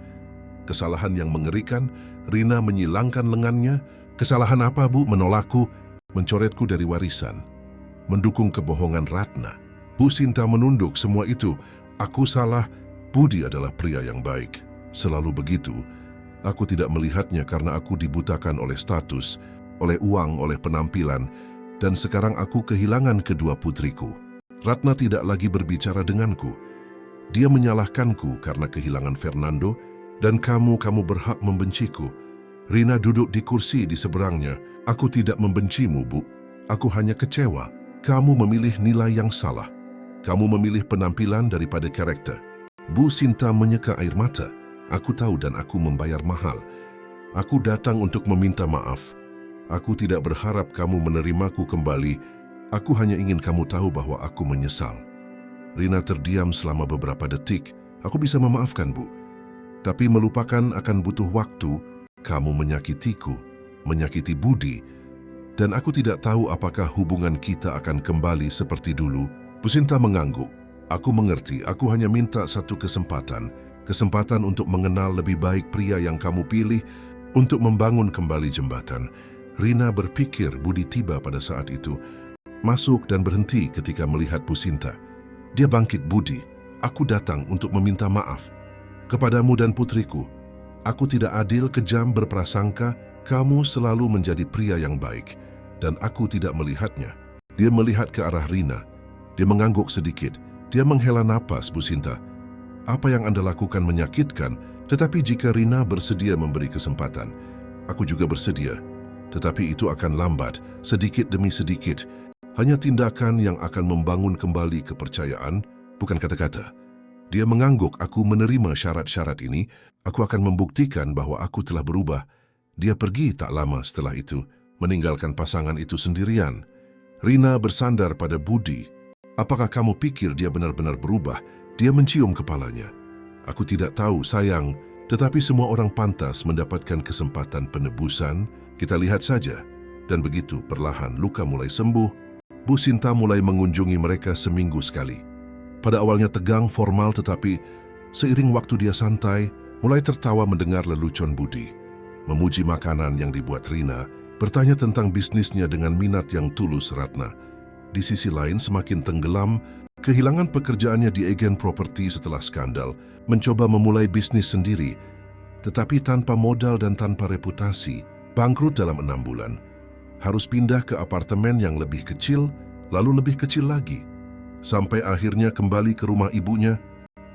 Kesalahan yang mengerikan. Rina menyilangkan lengannya. Kesalahan apa, Bu? Menolakku, mencoretku dari warisan, mendukung kebohongan Ratna. Bu Sinta menunduk semua itu. Aku salah. Budi adalah pria yang baik. Selalu begitu. Aku tidak melihatnya karena aku dibutakan oleh status, oleh uang, oleh penampilan, dan sekarang aku kehilangan kedua putriku. Ratna tidak lagi berbicara denganku. Dia menyalahkanku karena kehilangan Fernando, dan kamu berhak membenciku. Rina duduk di kursi di seberangnya. Aku tidak membencimu, Bu. Aku hanya kecewa. Kamu memilih nilai yang salah. Kamu memilih penampilan daripada karakter. Bu Sinta menyeka air mata. Aku tahu dan aku membayar mahal. Aku datang untuk meminta maaf. Aku tidak berharap kamu menerimaku kembali. Aku hanya ingin kamu tahu bahwa aku menyesal. Rina terdiam selama beberapa detik. Aku bisa memaafkan, Bu. Tapi melupakan akan butuh waktu. Kamu menyakitiku, menyakiti Budi. Dan aku tidak tahu apakah hubungan kita akan kembali seperti dulu. Bu Sinta mengangguk. Aku mengerti, aku hanya minta satu kesempatan. Kesempatan untuk mengenal lebih baik pria yang kamu pilih, untuk membangun kembali jembatan. Rina berpikir Budi tiba pada saat itu. Masuk dan berhenti ketika melihat Bu Sinta. Dia bangkit. Budi, aku datang untuk meminta maaf. Kepadamu dan putriku. Aku tidak adil, kejam, berprasangka. Kamu selalu menjadi pria yang baik. Dan aku tidak melihatnya. Dia melihat ke arah Rina. Dia mengangguk sedikit. Dia menghela napas. Bu Sinta, apa yang Anda lakukan menyakitkan, tetapi jika Rina bersedia memberi kesempatan, aku juga bersedia. Tetapi itu akan lambat, sedikit demi sedikit. Hanya tindakan yang akan membangun kembali kepercayaan, bukan kata-kata. Dia mengangguk. Aku menerima syarat-syarat ini. Aku akan membuktikan bahwa aku telah berubah. Dia pergi tak lama setelah itu, meninggalkan pasangan itu sendirian. Rina bersandar pada Budi. Apakah kamu pikir dia benar-benar berubah? Dia mencium kepalanya. Aku tidak tahu, sayang, tetapi semua orang pantas mendapatkan kesempatan penebusan. Kita lihat saja. Dan begitu perlahan luka mulai sembuh. Bu Sinta mulai mengunjungi mereka seminggu sekali. Pada awalnya tegang, formal, tetapi seiring waktu dia santai, mulai tertawa mendengar lelucon Budi. Memuji makanan yang dibuat Rina, bertanya tentang bisnisnya dengan minat yang tulus Ratna. Di sisi lain semakin tenggelam, kehilangan pekerjaannya di agen properti setelah skandal, mencoba memulai bisnis sendiri, tetapi tanpa modal dan tanpa reputasi, bangkrut dalam 6 bulan. Harus pindah ke apartemen yang lebih kecil, lalu lebih kecil lagi, sampai akhirnya kembali ke rumah ibunya,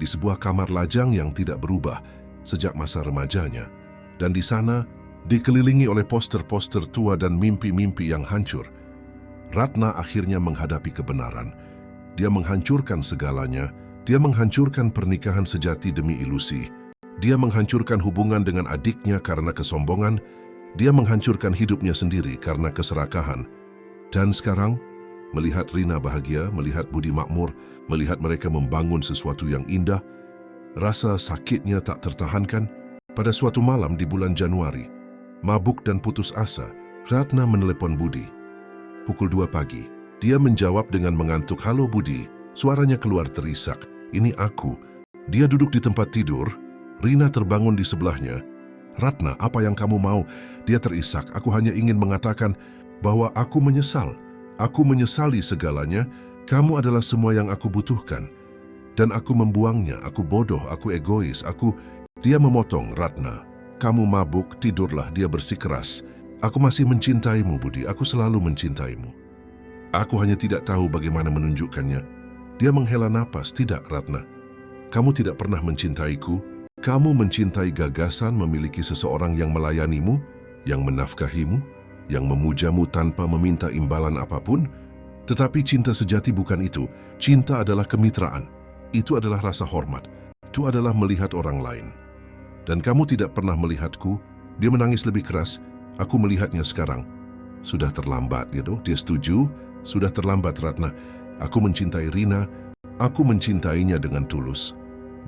di sebuah kamar lajang yang tidak berubah sejak masa remajanya. Dan di sana, dikelilingi oleh poster-poster tua dan mimpi-mimpi yang hancur, Ratna akhirnya menghadapi kebenaran. Dia menghancurkan segalanya. Dia menghancurkan pernikahan sejati demi ilusi. Dia menghancurkan hubungan dengan adiknya karena kesombongan. Dia menghancurkan hidupnya sendiri karena keserakahan. Dan sekarang, melihat Rina bahagia, melihat Budi makmur, melihat mereka membangun sesuatu yang indah, rasa sakitnya tak tertahankan. Pada suatu malam di bulan Januari, mabuk dan putus asa, Ratna menelepon Budi. Pukul 2 pagi, dia menjawab dengan mengantuk, "Halo Budi." Suaranya keluar terisak, "Ini aku." Dia duduk di tempat tidur, Rina terbangun di sebelahnya. "Ratna, apa yang kamu mau?" Dia terisak, "Aku hanya ingin mengatakan bahwa aku menyesal. Aku menyesali segalanya. Kamu adalah semua yang aku butuhkan. Dan aku membuangnya, aku bodoh, aku egois, aku..." Dia memotong, "Ratna, kamu mabuk, tidurlah." Dia bersikeras, "Aku masih mencintaimu, Budi, aku selalu mencintaimu. Aku hanya tidak tahu bagaimana menunjukkannya." Dia menghela napas, "Tidak, Ratna. Kamu tidak pernah mencintaiku. Kamu mencintai gagasan memiliki seseorang yang melayanimu, yang menafkahimu, yang memujamu tanpa meminta imbalan apapun. Tetapi cinta sejati bukan itu. Cinta adalah kemitraan. Itu adalah rasa hormat. Itu adalah melihat orang lain. Dan kamu tidak pernah melihatku." Dia menangis lebih keras, "Aku melihatnya sekarang. Sudah terlambat." Dia setuju, "Sudah terlambat, Ratna. Aku mencintai Rina. Aku mencintainya dengan tulus.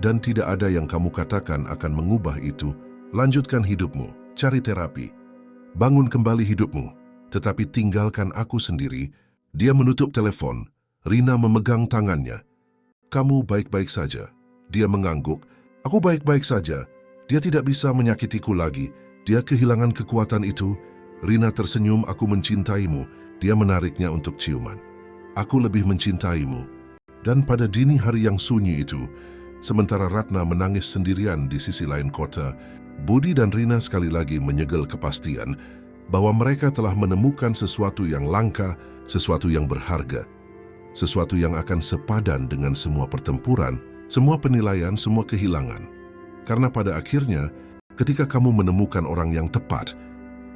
Dan tidak ada yang kamu katakan akan mengubah itu. Lanjutkan hidupmu, cari terapi. Bangun kembali hidupmu. Tetapi tinggalkan aku sendiri." Dia menutup telepon. Rina memegang tangannya. "Kamu baik-baik saja." Dia mengangguk, "Aku baik-baik saja. Dia tidak bisa menyakitiku lagi. Dia kehilangan kekuatan itu." Rina tersenyum, "Aku mencintaimu." Dia menariknya untuk ciuman. "Aku lebih mencintaimu." Dan pada dini hari yang sunyi itu, sementara Ratna menangis sendirian di sisi lain kota, Budi dan Rina sekali lagi menyegel kepastian bahwa mereka telah menemukan sesuatu yang langka, sesuatu yang berharga, sesuatu yang akan sepadan dengan semua pertempuran, semua penilaian, semua kehilangan. Karena pada akhirnya, ketika kamu menemukan orang yang tepat,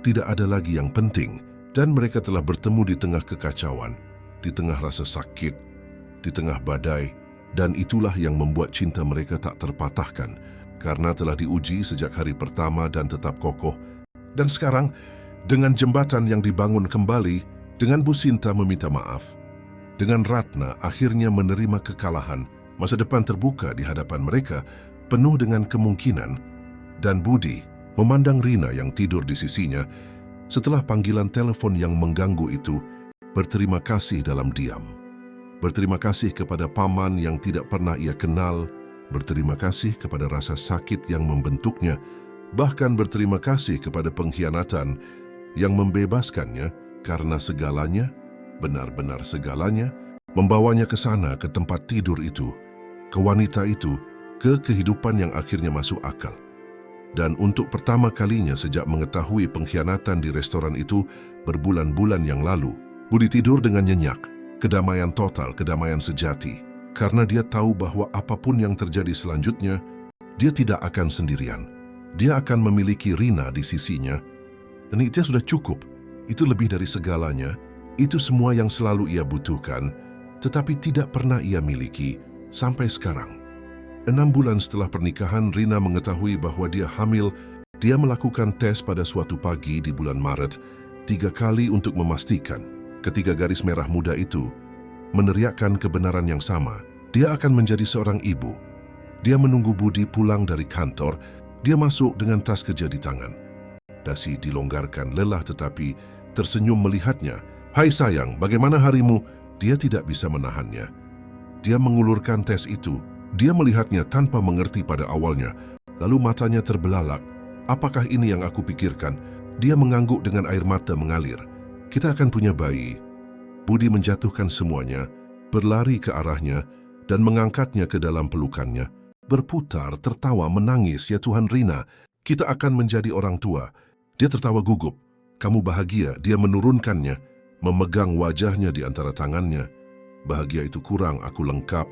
tidak ada lagi yang penting, dan mereka telah bertemu di tengah kekacauan, di tengah rasa sakit, di tengah badai, dan itulah yang membuat cinta mereka tak terpatahkan, karena telah diuji sejak hari pertama dan tetap kokoh. Dan sekarang, dengan jembatan yang dibangun kembali, dengan Bu Sinta meminta maaf, dengan Ratna akhirnya menerima kekalahan, masa depan terbuka di hadapan mereka, penuh dengan kemungkinan, dan Budi memandang Rina yang tidur di sisinya. Setelah panggilan telepon yang mengganggu itu, berterima kasih dalam diam. Berterima kasih kepada paman yang tidak pernah ia kenal, berterima kasih kepada rasa sakit yang membentuknya, bahkan berterima kasih kepada pengkhianatan yang membebaskannya, karena segalanya, benar-benar segalanya, membawanya ke sana, ke tempat tidur itu, ke wanita itu, ke kehidupan yang akhirnya masuk akal. Dan untuk pertama kalinya sejak mengetahui pengkhianatan di restoran itu berbulan-bulan yang lalu, Budi tidur dengan nyenyak, kedamaian total, kedamaian sejati. Karena dia tahu bahwa apapun yang terjadi selanjutnya, dia tidak akan sendirian. Dia akan memiliki Rina di sisinya, dan itu sudah cukup. Itu lebih dari segalanya. Itu semua yang selalu ia butuhkan, tetapi tidak pernah ia miliki sampai sekarang. 6 bulan setelah pernikahan, Rina mengetahui bahwa dia hamil. Dia melakukan tes pada suatu pagi di bulan Maret 3 kali untuk memastikan. Ketiga garis merah muda itu meneriakkan kebenaran yang sama. Dia akan menjadi seorang ibu. Dia menunggu Budi pulang dari kantor. Dia masuk dengan tas kerja di tangan. Dasi dilonggarkan, lelah tetapi tersenyum melihatnya. "Hai sayang, bagaimana harimu?" Dia tidak bisa menahannya. Dia mengulurkan tes itu. Dia melihatnya tanpa mengerti pada awalnya. Lalu matanya terbelalak. "Apakah ini yang aku pikirkan?" Dia mengangguk dengan air mata mengalir. "Kita akan punya bayi." Budi menjatuhkan semuanya, berlari ke arahnya, dan mengangkatnya ke dalam pelukannya. Berputar, tertawa, menangis, "Ya Tuhan Rina, kita akan menjadi orang tua." Dia tertawa gugup. "Kamu bahagia?" Dia menurunkannya, memegang wajahnya di antara tangannya. "Bahagia itu kurang, aku lengkap."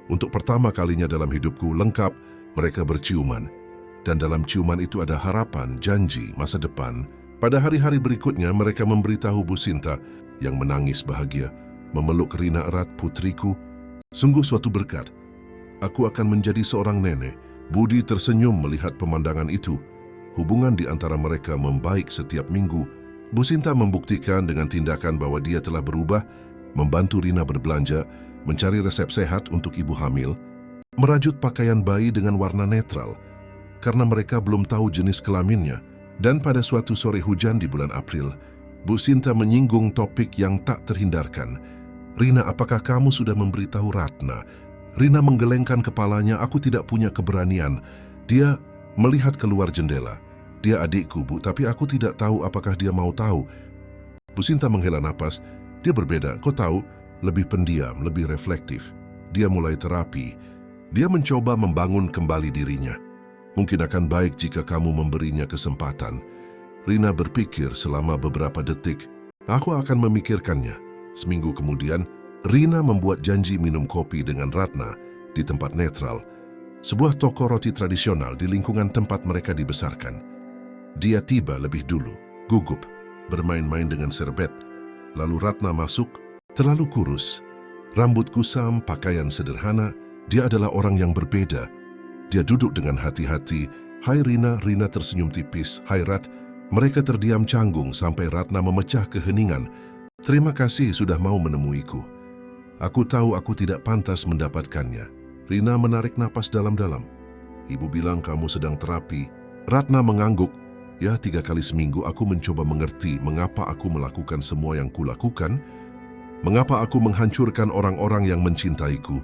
Untuk pertama kalinya dalam hidupku, lengkap. Mereka berciuman. Dan dalam ciuman itu ada harapan, janji, masa depan. Pada hari-hari berikutnya, mereka memberitahu Bu Sinta yang menangis bahagia, memeluk Rina erat, "Putriku, sungguh suatu berkat. Aku akan menjadi seorang nenek. Budi tersenyum melihat pemandangan itu. Hubungan di antara mereka membaik setiap minggu. Bu Sinta membuktikan dengan tindakan bahwa dia telah berubah, membantu Rina berbelanja, mencari resep sehat untuk ibu hamil, merajut pakaian bayi dengan warna netral, karena mereka belum tahu jenis kelaminnya. Dan pada suatu sore hujan di bulan April, Bu Sinta menyinggung topik yang tak terhindarkan. "Rina, apakah kamu sudah memberitahu Ratna?" Rina menggelengkan kepalanya. "Aku tidak punya keberanian." Dia melihat keluar jendela. "Dia adikku, Bu, tapi aku tidak tahu apakah dia mau tahu." Bu Sinta menghela napas. "Dia berbeda, kau tahu, lebih pendiam, lebih reflektif. Dia mulai terapi. Dia mencoba membangun kembali dirinya. Mungkin akan baik jika kamu memberinya kesempatan." Rina berpikir selama beberapa detik. "Aku akan memikirkannya." Seminggu kemudian, Rina membuat janji minum kopi dengan Ratna di tempat netral, sebuah toko roti tradisional di lingkungan tempat mereka dibesarkan. Dia tiba lebih dulu, gugup, bermain-main dengan serbet. Lalu Ratna masuk, terlalu kurus. Rambut kusam, pakaian sederhana. Dia adalah orang yang berbeda. Dia duduk dengan hati-hati. "Hai Rina." Rina tersenyum tipis. "Hai Rat." Mereka terdiam canggung sampai Ratna memecah keheningan. "Terima kasih sudah mau menemuiku. Aku tahu aku tidak pantas mendapatkannya." Rina menarik napas dalam-dalam. "Ibu bilang kamu sedang terapi." Ratna mengangguk. "Ya, 3 kali seminggu aku mencoba mengerti mengapa aku melakukan semua yang kulakukan, mengapa aku menghancurkan orang-orang yang mencintaiku."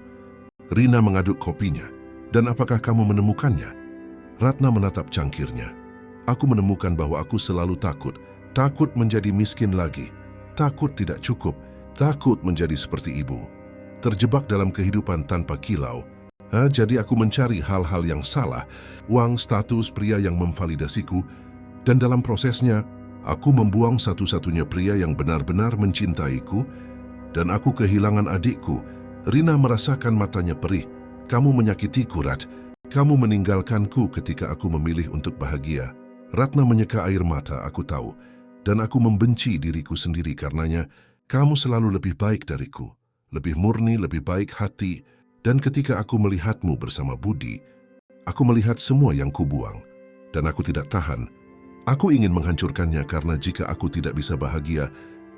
Rina mengaduk kopinya. "Dan apakah kamu menemukannya?" Ratna menatap cangkirnya. "Aku menemukan bahwa aku selalu takut. Takut menjadi miskin lagi. Takut tidak cukup. Takut menjadi seperti ibu. Terjebak dalam kehidupan tanpa kilau. Jadi aku mencari hal-hal yang salah. Uang, status, pria yang memvalidasiku. Dan dalam prosesnya, aku membuang satu-satunya pria yang benar-benar mencintaiku. Dan aku kehilangan adikku." Rina merasakan matanya perih. "Kamu menyakitiku, Rat. Kamu meninggalkanku ketika aku memilih untuk bahagia." Ratna menyeka air mata. "Aku tahu. Dan aku membenci diriku sendiri karenanya. Kamu selalu lebih baik dariku, lebih murni, lebih baik hati. Dan ketika aku melihatmu bersama Budi, aku melihat semua yang kubuang. Dan aku tidak tahan. Aku ingin menghancurkannya karena jika aku tidak bisa bahagia,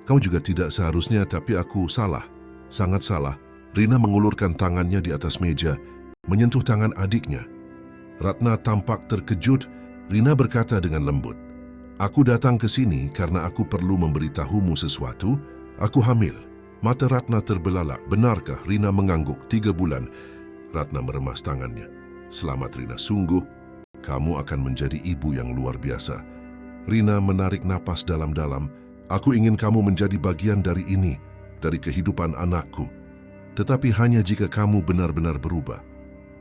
kau juga tidak seharusnya, tapi aku salah, sangat salah." Rina mengulurkan tangannya di atas meja, menyentuh tangan adiknya. Ratna tampak terkejut. Rina berkata dengan lembut, "Aku datang ke sini karena aku perlu memberitahumu sesuatu. Aku hamil." Mata Ratna terbelalak. "Benarkah?" Rina mengangguk. 3 bulan. Ratna meremas tangannya. "Selamat Rina, sungguh. Kamu akan menjadi ibu yang luar biasa." Rina menarik napas dalam-dalam. "Aku ingin kamu menjadi bagian dari ini, dari kehidupan anakku. Tetapi hanya jika kamu benar-benar berubah.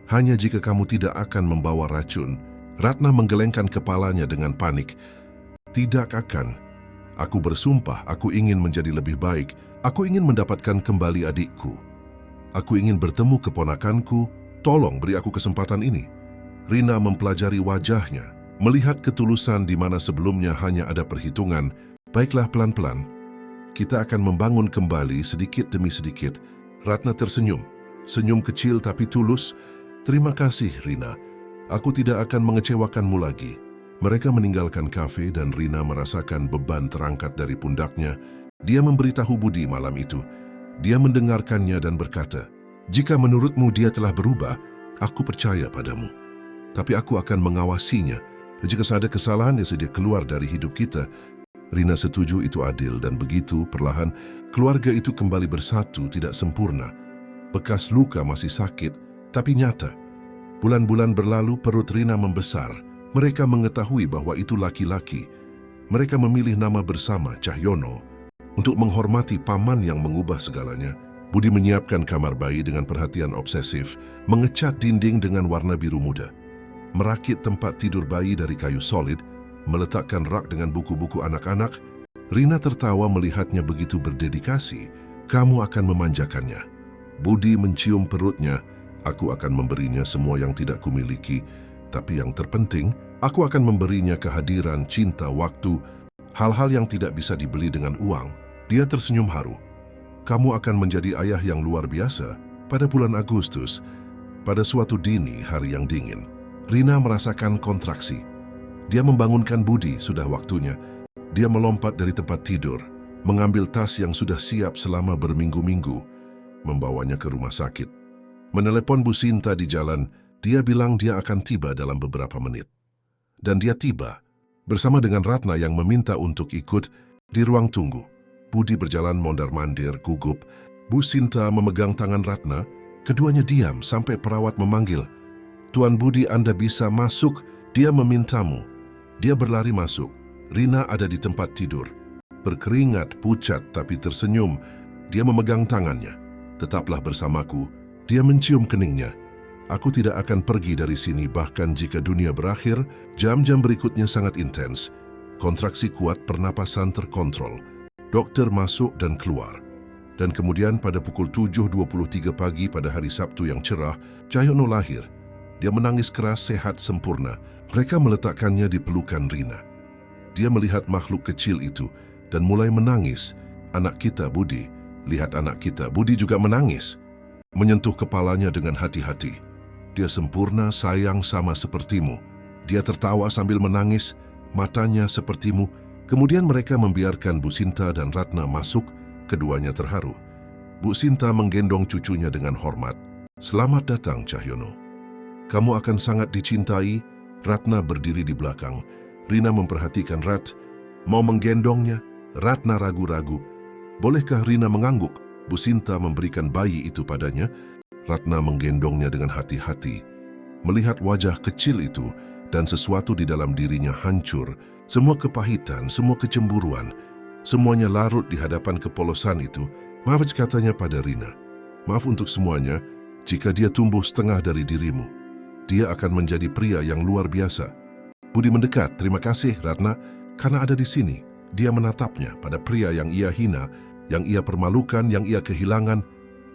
Hanya jika kamu tidak akan membawa racun." Ratna menggelengkan kepalanya dengan panik. "Tidak akan. Aku bersumpah, aku ingin menjadi lebih baik. Aku ingin mendapatkan kembali adikku. Aku ingin bertemu keponakanku. Tolong beri aku kesempatan ini." Rina mempelajari wajahnya, melihat ketulusan di mana sebelumnya hanya ada perhitungan. "Baiklah, pelan-pelan. Kita akan membangun kembali sedikit demi sedikit." Ratna tersenyum. Senyum kecil tapi tulus. "Terima kasih, Rina. Aku tidak akan mengecewakanmu lagi." Mereka meninggalkan kafe dan Rina merasakan beban terangkat dari pundaknya. Dia memberitahu Budi malam itu. Dia mendengarkannya dan berkata, "Jika menurutmu dia telah berubah, aku percaya padamu. Tapi aku akan mengawasinya. Jika ada kesalahan, dia keluar dari hidup kita." Rina setuju, itu adil, dan begitu perlahan keluarga itu kembali bersatu, tidak sempurna. Bekas luka masih sakit, tapi nyata. Bulan-bulan berlalu, perut Rina membesar. Mereka mengetahui bahwa itu laki-laki. Mereka memilih nama bersama, Cahyono, untuk menghormati paman yang mengubah segalanya. Budi menyiapkan kamar bayi dengan perhatian obsesif, mengecat dinding dengan warna biru muda, merakit tempat tidur bayi dari kayu solid, meletakkan rak dengan buku-buku anak-anak. Rina tertawa melihatnya begitu berdedikasi. "Kamu akan memanjakannya." Budi mencium perutnya. "Aku akan memberinya semua yang tidak kumiliki. Tapi yang terpenting, aku akan memberinya kehadiran, cinta, waktu, hal-hal yang tidak bisa dibeli dengan uang." Dia tersenyum haru. "Kamu akan menjadi ayah yang luar biasa pada bulan Agustus." Pada suatu dini hari yang dingin, Rina merasakan kontraksi. Dia membangunkan Budi, sudah waktunya. Dia melompat dari tempat tidur, mengambil tas yang sudah siap selama berminggu-minggu, membawanya ke rumah sakit. Menelepon Bu Sinta di jalan, dia bilang dia akan tiba dalam beberapa menit. Dan dia tiba, bersama dengan Ratna yang meminta untuk ikut di ruang tunggu. Budi berjalan mondar-mandir, gugup. Bu Sinta memegang tangan Ratna, keduanya diam sampai perawat memanggil. "Tuan Budi, Anda bisa masuk, dia memintamu." Dia berlari masuk. Rina ada di tempat tidur. Berkeringat, pucat tapi tersenyum. Dia memegang tangannya. "Tetaplah bersamaku." Dia mencium keningnya. "Aku tidak akan pergi dari sini bahkan jika dunia berakhir." Jam-jam berikutnya sangat intens. Kontraksi kuat, pernapasan terkontrol. Dokter masuk dan keluar. Dan kemudian pada pukul 7.23 pagi pada hari Sabtu yang cerah, Cahyono lahir. Dia menangis keras, sehat, sempurna. Mereka meletakkannya di pelukan Rina. Dia melihat makhluk kecil itu dan mulai menangis. "Anak kita, Budi. Lihat anak kita." Budi juga menangis. Menyentuh kepalanya dengan hati-hati. "Dia sempurna, sayang, sama sepertimu." Dia tertawa sambil menangis, matanya sepertimu. Kemudian mereka membiarkan Bu Sinta dan Ratna masuk, keduanya terharu. Bu Sinta menggendong cucunya dengan hormat. "Selamat datang, Cahyono. Kamu akan sangat dicintai." Ratna berdiri di belakang. Rina memperhatikan mau menggendongnya. Ratna ragu-ragu. "Bolehkah Rina mengangguk?" Bu Sinta memberikan bayi itu padanya. Ratna menggendongnya dengan hati-hati. Melihat wajah kecil itu dan sesuatu di dalam dirinya hancur, semua kepahitan, semua kecemburuan, semuanya larut di hadapan kepolosan itu. "Maaf," katanya pada Rina. "Maaf untuk semuanya jika dia tumbuh setengah dari dirimu. Dia akan menjadi pria yang luar biasa." Budi mendekat. "Terima kasih, Ratna, karena ada di sini." Dia menatapnya pada pria yang ia hina, yang ia permalukan, yang ia kehilangan.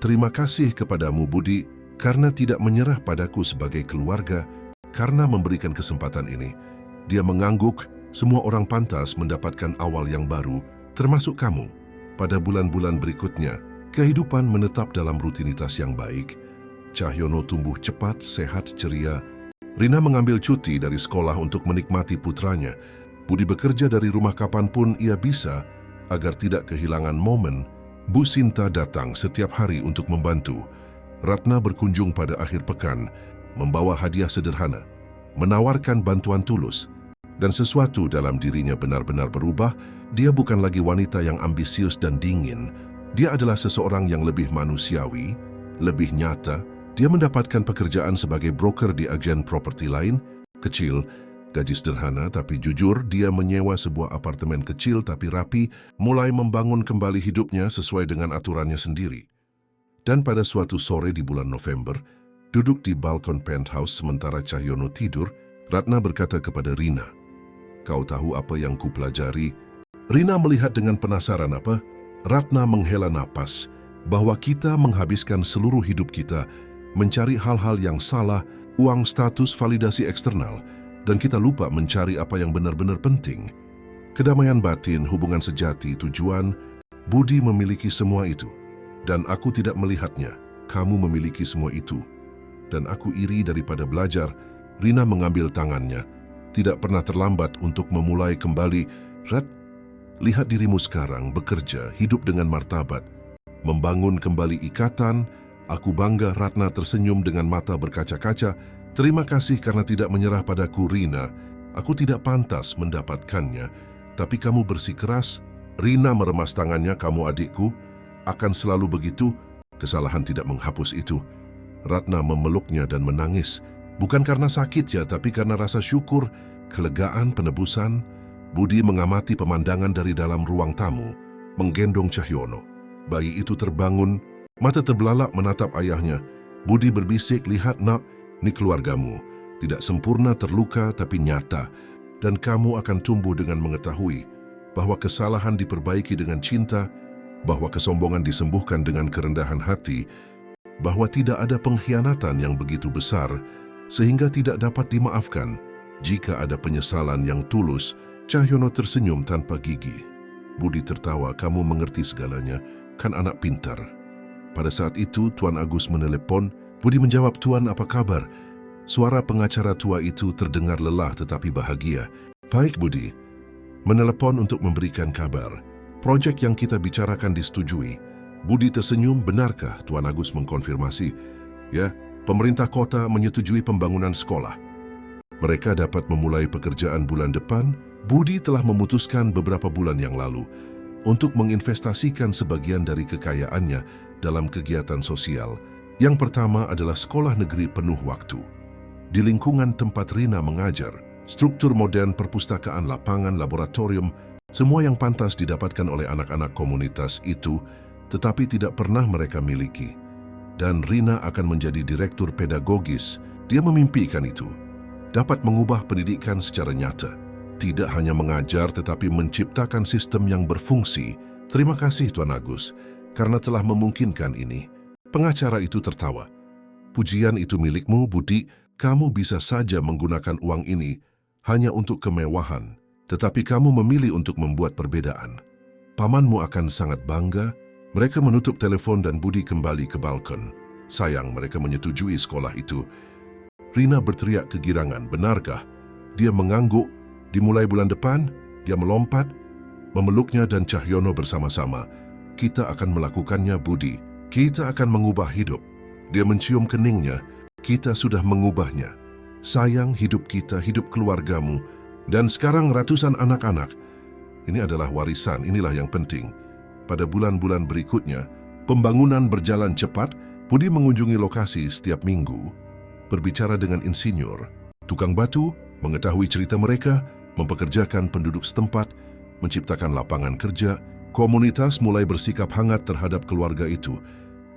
"Terima kasih kepadamu, Budi, karena tidak menyerah padaku sebagai keluarga, karena memberikan kesempatan ini." Dia mengangguk. Semua orang pantas mendapatkan awal yang baru, termasuk kamu. Pada bulan-bulan berikutnya, kehidupan menetap dalam rutinitas yang baik. Cahyono tumbuh cepat, sehat, ceria. Rina mengambil cuti dari sekolah untuk menikmati putranya. Budi bekerja dari rumah kapanpun ia bisa, agar tidak kehilangan momen. Bu Sinta datang setiap hari untuk membantu. Ratna berkunjung pada akhir pekan, membawa hadiah sederhana, menawarkan bantuan tulus. Dan sesuatu dalam dirinya benar-benar berubah. Dia bukan lagi wanita yang ambisius dan dingin. Dia adalah seseorang yang lebih manusiawi, lebih nyata. Dia mendapatkan pekerjaan sebagai broker di agen properti lain, kecil, gaji sederhana tapi jujur. Dia menyewa sebuah apartemen kecil tapi rapi, mulai membangun kembali hidupnya sesuai dengan aturannya sendiri. Dan pada suatu sore di bulan November, duduk di balkon penthouse sementara Cahyono tidur, Ratna berkata kepada Rina, "Kau tahu apa yang kupelajari?" Rina melihat dengan penasaran. "Apa?" Ratna menghela napas, bahwa kita menghabiskan seluruh hidup kita mencari hal-hal yang salah, uang, status, validasi eksternal, dan kita lupa mencari apa yang benar-benar penting. Kedamaian batin, hubungan sejati, tujuan. Budi memiliki semua itu, dan aku tidak melihatnya. Kamu memiliki semua itu, dan aku iri daripada belajar. Rina mengambil tangannya. "Tidak pernah terlambat untuk memulai kembali. Rat, lihat dirimu sekarang, bekerja, hidup dengan martabat, membangun kembali ikatan. Aku bangga." Ratna tersenyum dengan mata berkaca-kaca. "Terima kasih karena tidak menyerah padaku, Rina. Aku tidak pantas mendapatkannya, tapi kamu bersikeras." Rina meremas tangannya. "Kamu adikku, akan selalu begitu." Kesalahan tidak menghapus itu. Ratna memeluknya dan menangis. Bukan karena sakit ya, tapi karena rasa syukur, kelegaan, penebusan. Budi mengamati pemandangan dari dalam ruang tamu, menggendong Cahyono. Bayi itu terbangun, mata terbelalak menatap ayahnya. Budi berbisik, "Lihat nak, ini keluargamu. Tidak sempurna, terluka, tapi nyata. Dan kamu akan tumbuh dengan mengetahui bahwa kesalahan diperbaiki dengan cinta, bahwa kesombongan disembuhkan dengan kerendahan hati, bahwa tidak ada pengkhianatan yang begitu besar sehingga tidak dapat dimaafkan jika ada penyesalan yang tulus." Cahyono tersenyum tanpa gigi. Budi tertawa. "Kamu mengerti segalanya, kan anak pintar." Pada saat itu, Tuan Agus menelepon. Budi menjawab, "Tuan, apa kabar?" Suara pengacara tua itu terdengar lelah tetapi bahagia. "Baik, Budi. Menelepon untuk memberikan kabar. Proyek yang kita bicarakan disetujui." Budi tersenyum, "Benarkah?" Tuan Agus mengkonfirmasi. "Ya, pemerintah kota menyetujui pembangunan sekolah. Mereka dapat memulai pekerjaan bulan depan." Budi telah memutuskan beberapa bulan yang lalu untuk menginvestasikan sebagian dari kekayaannya dalam kegiatan sosial. Yang pertama adalah sekolah negeri penuh waktu. Di lingkungan tempat Rina mengajar, struktur modern, perpustakaan, lapangan, laboratorium, semua yang pantas didapatkan oleh anak-anak komunitas itu, tetapi tidak pernah mereka miliki. Dan Rina akan menjadi direktur pedagogis. Dia memimpikan itu. Dapat mengubah pendidikan secara nyata. Tidak hanya mengajar tetapi menciptakan sistem yang berfungsi. "Terima kasih, Tuan Agus, karena telah memungkinkan ini." Pengacara itu tertawa. "Pujian itu milikmu, Budi. Kamu bisa saja menggunakan uang ini hanya untuk kemewahan, tetapi kamu memilih untuk membuat perbedaan. Pamanmu akan sangat bangga." Mereka menutup telepon dan Budi kembali ke balkon. Sayang, mereka menyetujui sekolah itu. Rina berteriak kegirangan, "Benarkah?" Dia mengangguk. Dimulai bulan depan, dia melompat, memeluknya dan Cahyono bersama-sama. "Kita akan melakukannya, Budi. Kita akan mengubah hidup." Dia mencium keningnya. "Kita sudah mengubahnya. Sayang, hidup kita, hidup keluargamu. Dan sekarang ratusan anak-anak." Ini adalah warisan, inilah yang penting. Pada bulan-bulan berikutnya, pembangunan berjalan cepat. Budi mengunjungi lokasi setiap minggu, berbicara dengan insinyur, tukang batu, mengetahui cerita mereka, mempekerjakan penduduk setempat, menciptakan lapangan kerja. Komunitas mulai bersikap hangat terhadap keluarga itu,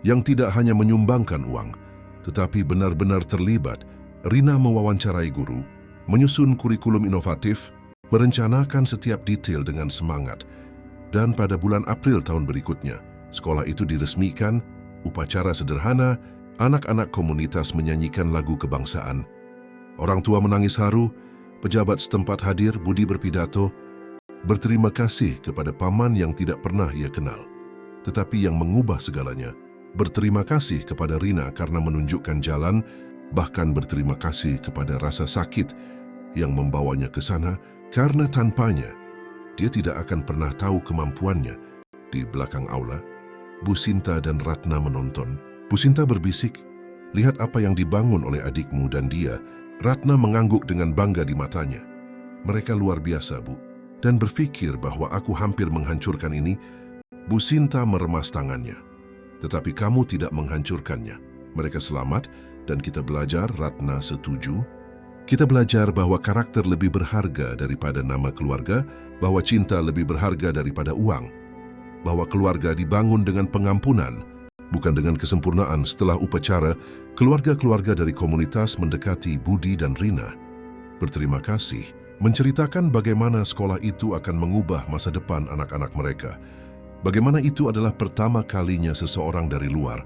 yang tidak hanya menyumbangkan uang, tetapi benar-benar terlibat. Rina mewawancarai guru, menyusun kurikulum inovatif, merencanakan setiap detail dengan semangat. Dan pada bulan April tahun berikutnya, sekolah itu diresmikan, upacara sederhana, anak-anak komunitas menyanyikan lagu kebangsaan. Orang tua menangis haru, pejabat setempat hadir. Budi berpidato, berterima kasih kepada paman yang tidak pernah ia kenal, tetapi yang mengubah segalanya. Berterima kasih kepada Rina karena menunjukkan jalan, bahkan berterima kasih kepada rasa sakit yang membawanya ke sana, karena tanpanya, dia tidak akan pernah tahu kemampuannya. Di belakang aula, Bu Sinta dan Ratna menonton. Bu Sinta berbisik, "Lihat apa yang dibangun oleh adikmu dan dia." Ratna mengangguk dengan bangga di matanya. "Mereka luar biasa, Bu. Dan berpikir bahwa aku hampir menghancurkan ini." Bu Sinta meremas tangannya. "Tetapi kamu tidak menghancurkannya. Mereka selamat dan kita belajar." Ratna setuju. "Kita belajar bahwa karakter lebih berharga daripada nama keluarga, bahwa cinta lebih berharga daripada uang, bahwa keluarga dibangun dengan pengampunan, bukan dengan kesempurnaan." Setelah upacara, keluarga-keluarga dari komunitas mendekati Budi dan Rina. Berterima kasih, menceritakan bagaimana sekolah itu akan mengubah masa depan anak-anak mereka. Bagaimana itu adalah pertama kalinya seseorang dari luar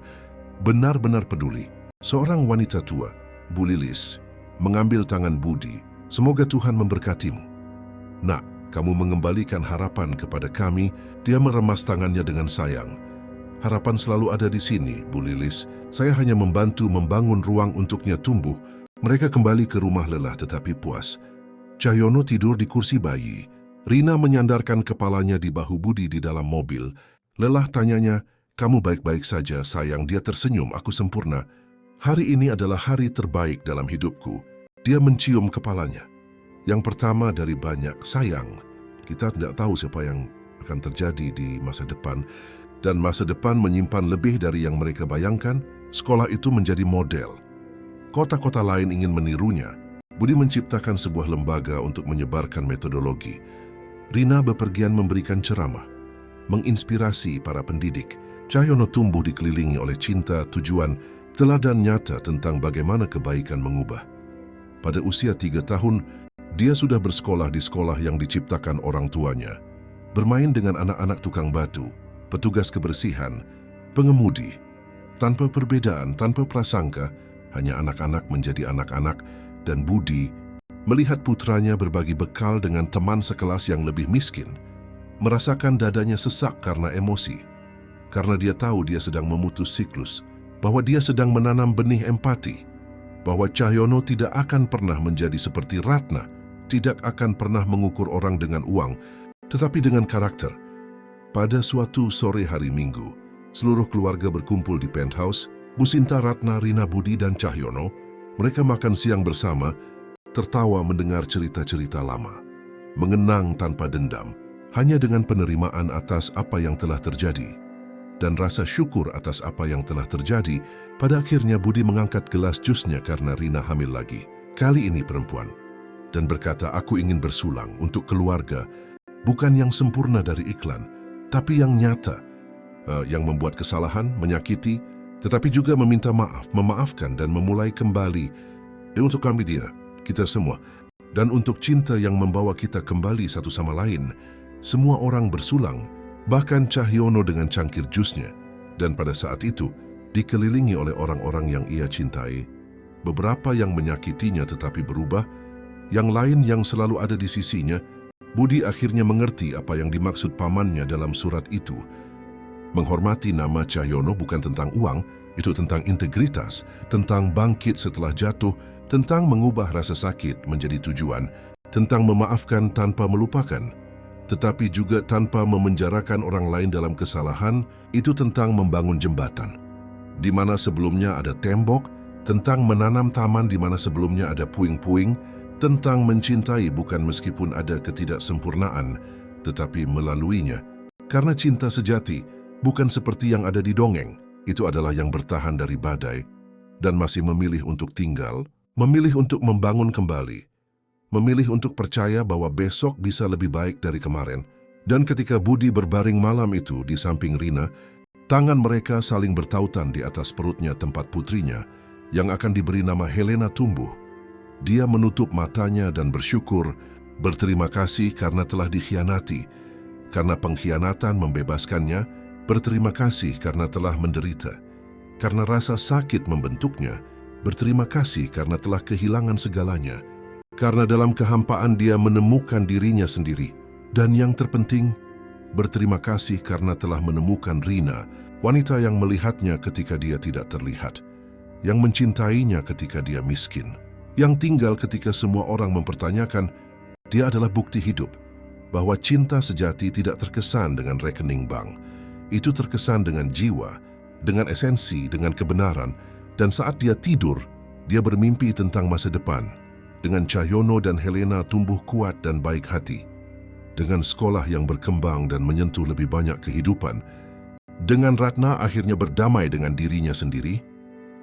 benar-benar peduli. Seorang wanita tua, Bu Lilis, mengambil tangan Budi. "Semoga Tuhan memberkatimu. Nak, kamu mengembalikan harapan kepada kami." Dia meremas tangannya dengan sayang. "Harapan selalu ada di sini, Bu Lilis. Saya hanya membantu membangun ruang untuknya tumbuh." Mereka kembali ke rumah lelah tetapi puas. Cahyono tidur di kursi bayi. Rina menyandarkan kepalanya di bahu Budi di dalam mobil. Lelah tanyanya, "Kamu baik-baik saja, sayang?" Dia tersenyum, "Aku sempurna. Hari ini adalah hari terbaik dalam hidupku." Dia mencium kepalanya. "Yang pertama dari banyak, sayang. Kita tidak tahu siapa yang akan terjadi di masa depan. Dan masa depan menyimpan lebih dari yang mereka bayangkan." Sekolah itu menjadi model. Kota-kota lain ingin menirunya. Budi menciptakan sebuah lembaga untuk menyebarkan metodologi. Rina bepergian memberikan ceramah, menginspirasi para pendidik. Cahyono tumbuh dikelilingi oleh cinta, tujuan, teladan nyata tentang bagaimana kebaikan mengubah. Pada usia 3 tahun, dia sudah bersekolah di sekolah yang diciptakan orang tuanya. Bermain dengan anak-anak tukang batu, petugas kebersihan, pengemudi. Tanpa perbedaan, tanpa prasangka, hanya anak-anak menjadi anak-anak, dan Budi melihat putranya berbagi bekal dengan teman sekelas yang lebih miskin. Merasakan dadanya sesak karena emosi. Karena dia tahu dia sedang memutus siklus. bahwa dia sedang menanam benih empati, bahwa Cahyono tidak akan pernah menjadi seperti Ratna, tidak akan pernah mengukur orang dengan uang, tetapi dengan karakter. Pada suatu sore hari Minggu, seluruh keluarga berkumpul di penthouse. Bu Sinta, Ratna, Rina, Budi, dan Cahyono. Mereka makan siang bersama, tertawa mendengar cerita-cerita lama, mengenang tanpa dendam, hanya dengan penerimaan atas apa yang telah terjadi, dan rasa syukur atas apa yang telah terjadi. Pada akhirnya Budi mengangkat gelas jusnya karena Rina hamil lagi, kali ini perempuan, dan berkata, "Aku ingin bersulang untuk keluarga, bukan yang sempurna dari iklan, tapi yang nyata, yang membuat kesalahan, menyakiti, tetapi juga meminta maaf, memaafkan, dan memulai kembali. Untuk kami dia, kita semua, dan untuk cinta yang membawa kita kembali satu sama lain." Semua orang bersulang, bahkan Cahyono dengan cangkir jusnya, dan pada saat itu dikelilingi oleh orang-orang yang ia cintai. Beberapa yang menyakitinya tetapi berubah, yang lain yang selalu ada di sisinya. Budi akhirnya mengerti apa yang dimaksud pamannya dalam surat itu. Menghormati nama Cahyono bukan tentang uang, itu tentang integritas, tentang bangkit setelah jatuh, tentang mengubah rasa sakit menjadi tujuan, tentang memaafkan tanpa melupakan, tetapi juga tanpa memenjarakan orang lain dalam kesalahan. Itu tentang membangun jembatan, di mana sebelumnya ada tembok, tentang menanam taman di mana sebelumnya ada puing-puing, tentang mencintai bukan meskipun ada ketidaksempurnaan, tetapi melaluinya. Karena cinta sejati bukan seperti yang ada di dongeng, itu adalah yang bertahan dari badai dan masih memilih untuk tinggal, memilih untuk membangun kembali, memilih untuk percaya bahwa besok bisa lebih baik dari kemarin. Dan ketika Budi berbaring malam itu di samping Rina, tangan mereka saling bertautan di atas perutnya tempat putrinya yang akan diberi nama Helena tumbuh. Dia menutup matanya dan bersyukur, berterima kasih karena telah dikhianati, karena pengkhianatan membebaskannya, berterima kasih karena telah menderita, karena rasa sakit membentuknya, berterima kasih karena telah kehilangan segalanya, karena dalam kehampaan dia menemukan dirinya sendiri, dan yang terpenting, berterima kasih karena telah menemukan Rina, wanita yang melihatnya ketika dia tidak terlihat, yang mencintainya ketika dia miskin, yang tinggal ketika semua orang mempertanyakan. Dia adalah bukti hidup bahwa cinta sejati tidak terkesan dengan rekening bank. Itu terkesan dengan jiwa, dengan esensi, dengan kebenaran. Dan saat dia tidur, dia bermimpi tentang masa depan. Dengan Cahyono dan Helena tumbuh kuat dan baik hati. Dengan sekolah yang berkembang dan menyentuh lebih banyak kehidupan. Dengan Ratna akhirnya berdamai dengan dirinya sendiri.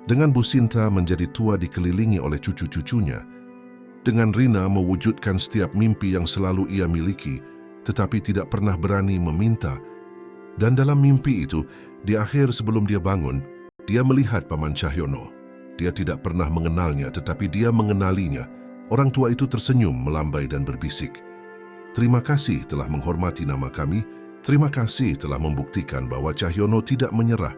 Dengan Bu Sinta menjadi tua dikelilingi oleh cucu-cucunya. Dengan Rina mewujudkan setiap mimpi yang selalu ia miliki, tetapi tidak pernah berani meminta. Dan dalam mimpi itu, di akhir sebelum dia bangun, dia melihat Paman Cahyono. Dia tidak pernah mengenalnya, tetapi dia mengenalinya. Orang tua itu tersenyum, melambai dan berbisik, "Terima kasih telah menghormati nama kami. Terima kasih telah membuktikan bahwa Cahyono tidak menyerah,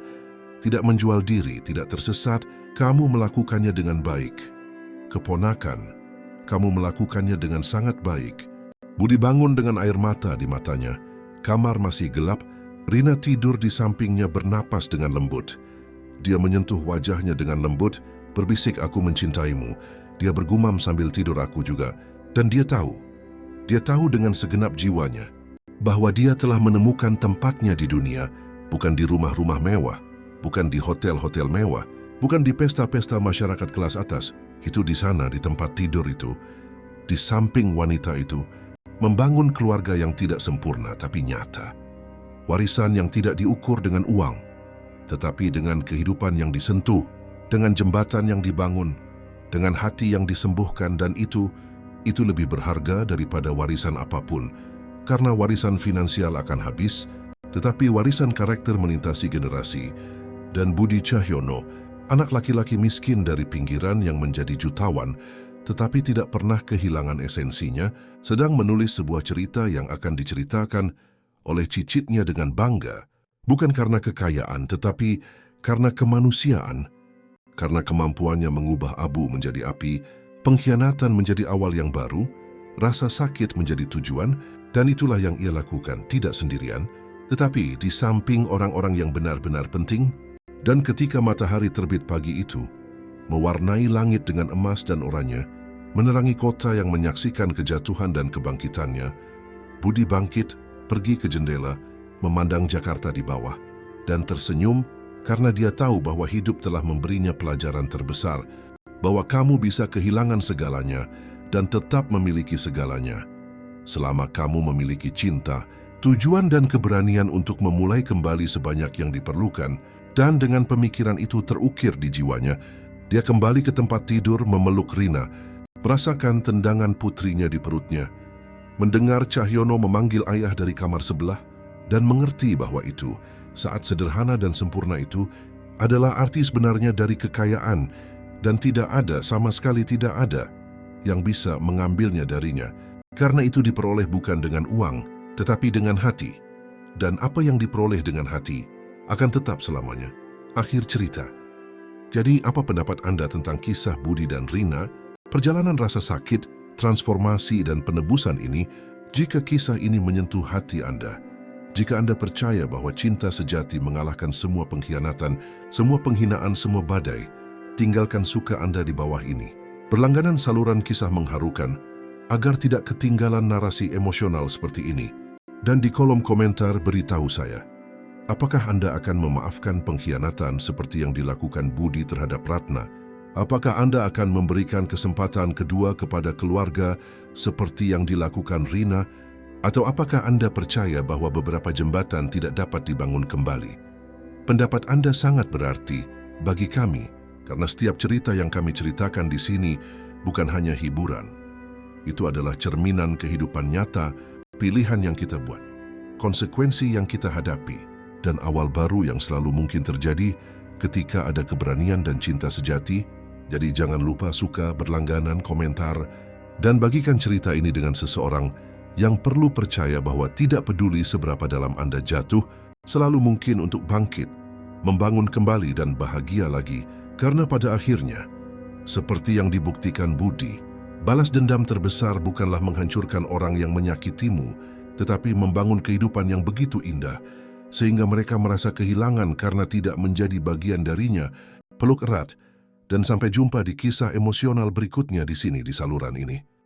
tidak menjual diri, tidak tersesat. Kamu melakukannya dengan baik. Keponakan, kamu melakukannya dengan sangat baik." Budi bangun dengan air mata di matanya. Kamar masih gelap. Rina tidur di sampingnya bernapas dengan lembut. Dia menyentuh wajahnya dengan lembut, berbisik, "Aku mencintaimu." Dia bergumam sambil tidur, "Aku juga." Dan dia tahu dengan segenap jiwanya, bahwa dia telah menemukan tempatnya di dunia, bukan di rumah-rumah mewah, bukan di hotel-hotel mewah, bukan di pesta-pesta masyarakat kelas atas. Itu di sana, di tempat tidur itu, di samping wanita itu, membangun keluarga yang tidak sempurna tapi nyata. Warisan yang tidak diukur dengan uang, tetapi dengan kehidupan yang disentuh, dengan jembatan yang dibangun, dengan hati yang disembuhkan, dan itu lebih berharga daripada warisan apapun, karena warisan finansial akan habis, tetapi warisan karakter melintasi generasi. Dan Budi Cahyono, anak laki-laki miskin dari pinggiran yang menjadi jutawan, tetapi tidak pernah kehilangan esensinya, sedang menulis sebuah cerita yang akan diceritakan oleh cicitnya dengan bangga, bukan karena kekayaan, tetapi karena kemanusiaan, karena kemampuannya mengubah abu menjadi api, pengkhianatan menjadi awal yang baru, rasa sakit menjadi tujuan, dan itulah yang ia lakukan, tidak sendirian, tetapi di samping orang-orang yang benar-benar penting, Dan ketika matahari terbit pagi itu, mewarnai langit dengan emas dan oranye, menerangi kota yang menyaksikan kejatuhan dan kebangkitannya, Budi bangkit, pergi ke jendela, memandang Jakarta di bawah, dan tersenyum karena dia tahu bahwa hidup telah memberinya pelajaran terbesar, bahwa kamu bisa kehilangan segalanya dan tetap memiliki segalanya. Selama kamu memiliki cinta, tujuan dan keberanian untuk memulai kembali sebanyak yang diperlukan, dan dengan pemikiran itu terukir di jiwanya, dia kembali ke tempat tidur memeluk Rina, merasakan tendangan putrinya di perutnya, mendengar Cahyono memanggil ayah dari kamar sebelah, dan mengerti bahwa itu, saat sederhana dan sempurna itu, adalah arti sebenarnya dari kekayaan, dan tidak ada, sama sekali tidak ada, yang bisa mengambilnya darinya, karena itu diperoleh bukan dengan uang, tetapi dengan hati. Dan apa yang diperoleh dengan hati akan tetap selamanya. Akhir cerita. Jadi apa pendapat Anda tentang kisah Budi dan Rina, perjalanan rasa sakit, transformasi dan penebusan ini, jika kisah ini menyentuh hati Anda? Jika Anda percaya bahwa cinta sejati mengalahkan semua pengkhianatan, semua penghinaan, semua badai, tinggalkan suka Anda di bawah ini. Berlangganan saluran kisah mengharukan, agar tidak ketinggalan narasi emosional seperti ini. Dan di kolom komentar beritahu saya, apakah Anda akan memaafkan pengkhianatan seperti yang dilakukan Budi terhadap Ratna? Apakah Anda akan memberikan kesempatan kedua kepada keluarga seperti yang dilakukan Rina? Atau apakah Anda percaya bahwa beberapa jembatan tidak dapat dibangun kembali? Pendapat Anda sangat berarti bagi kami, karena setiap cerita yang kami ceritakan di sini bukan hanya hiburan. Itu adalah cerminan kehidupan nyata, pilihan yang kita buat, konsekuensi yang kita hadapi, dan awal baru yang selalu mungkin terjadi ketika ada keberanian dan cinta sejati. Jadi jangan lupa suka, berlangganan, komentar, dan bagikan cerita ini dengan seseorang yang perlu percaya bahwa tidak peduli seberapa dalam Anda jatuh, selalu mungkin untuk bangkit, membangun kembali dan bahagia lagi. Karena pada akhirnya, seperti yang dibuktikan Budi, balas dendam terbesar bukanlah menghancurkan orang yang menyakitimu, tetapi membangun kehidupan yang begitu indah, sehingga mereka merasa kehilangan karena tidak menjadi bagian darinya. Peluk erat, dan sampai jumpa di kisah emosional berikutnya di sini di saluran ini.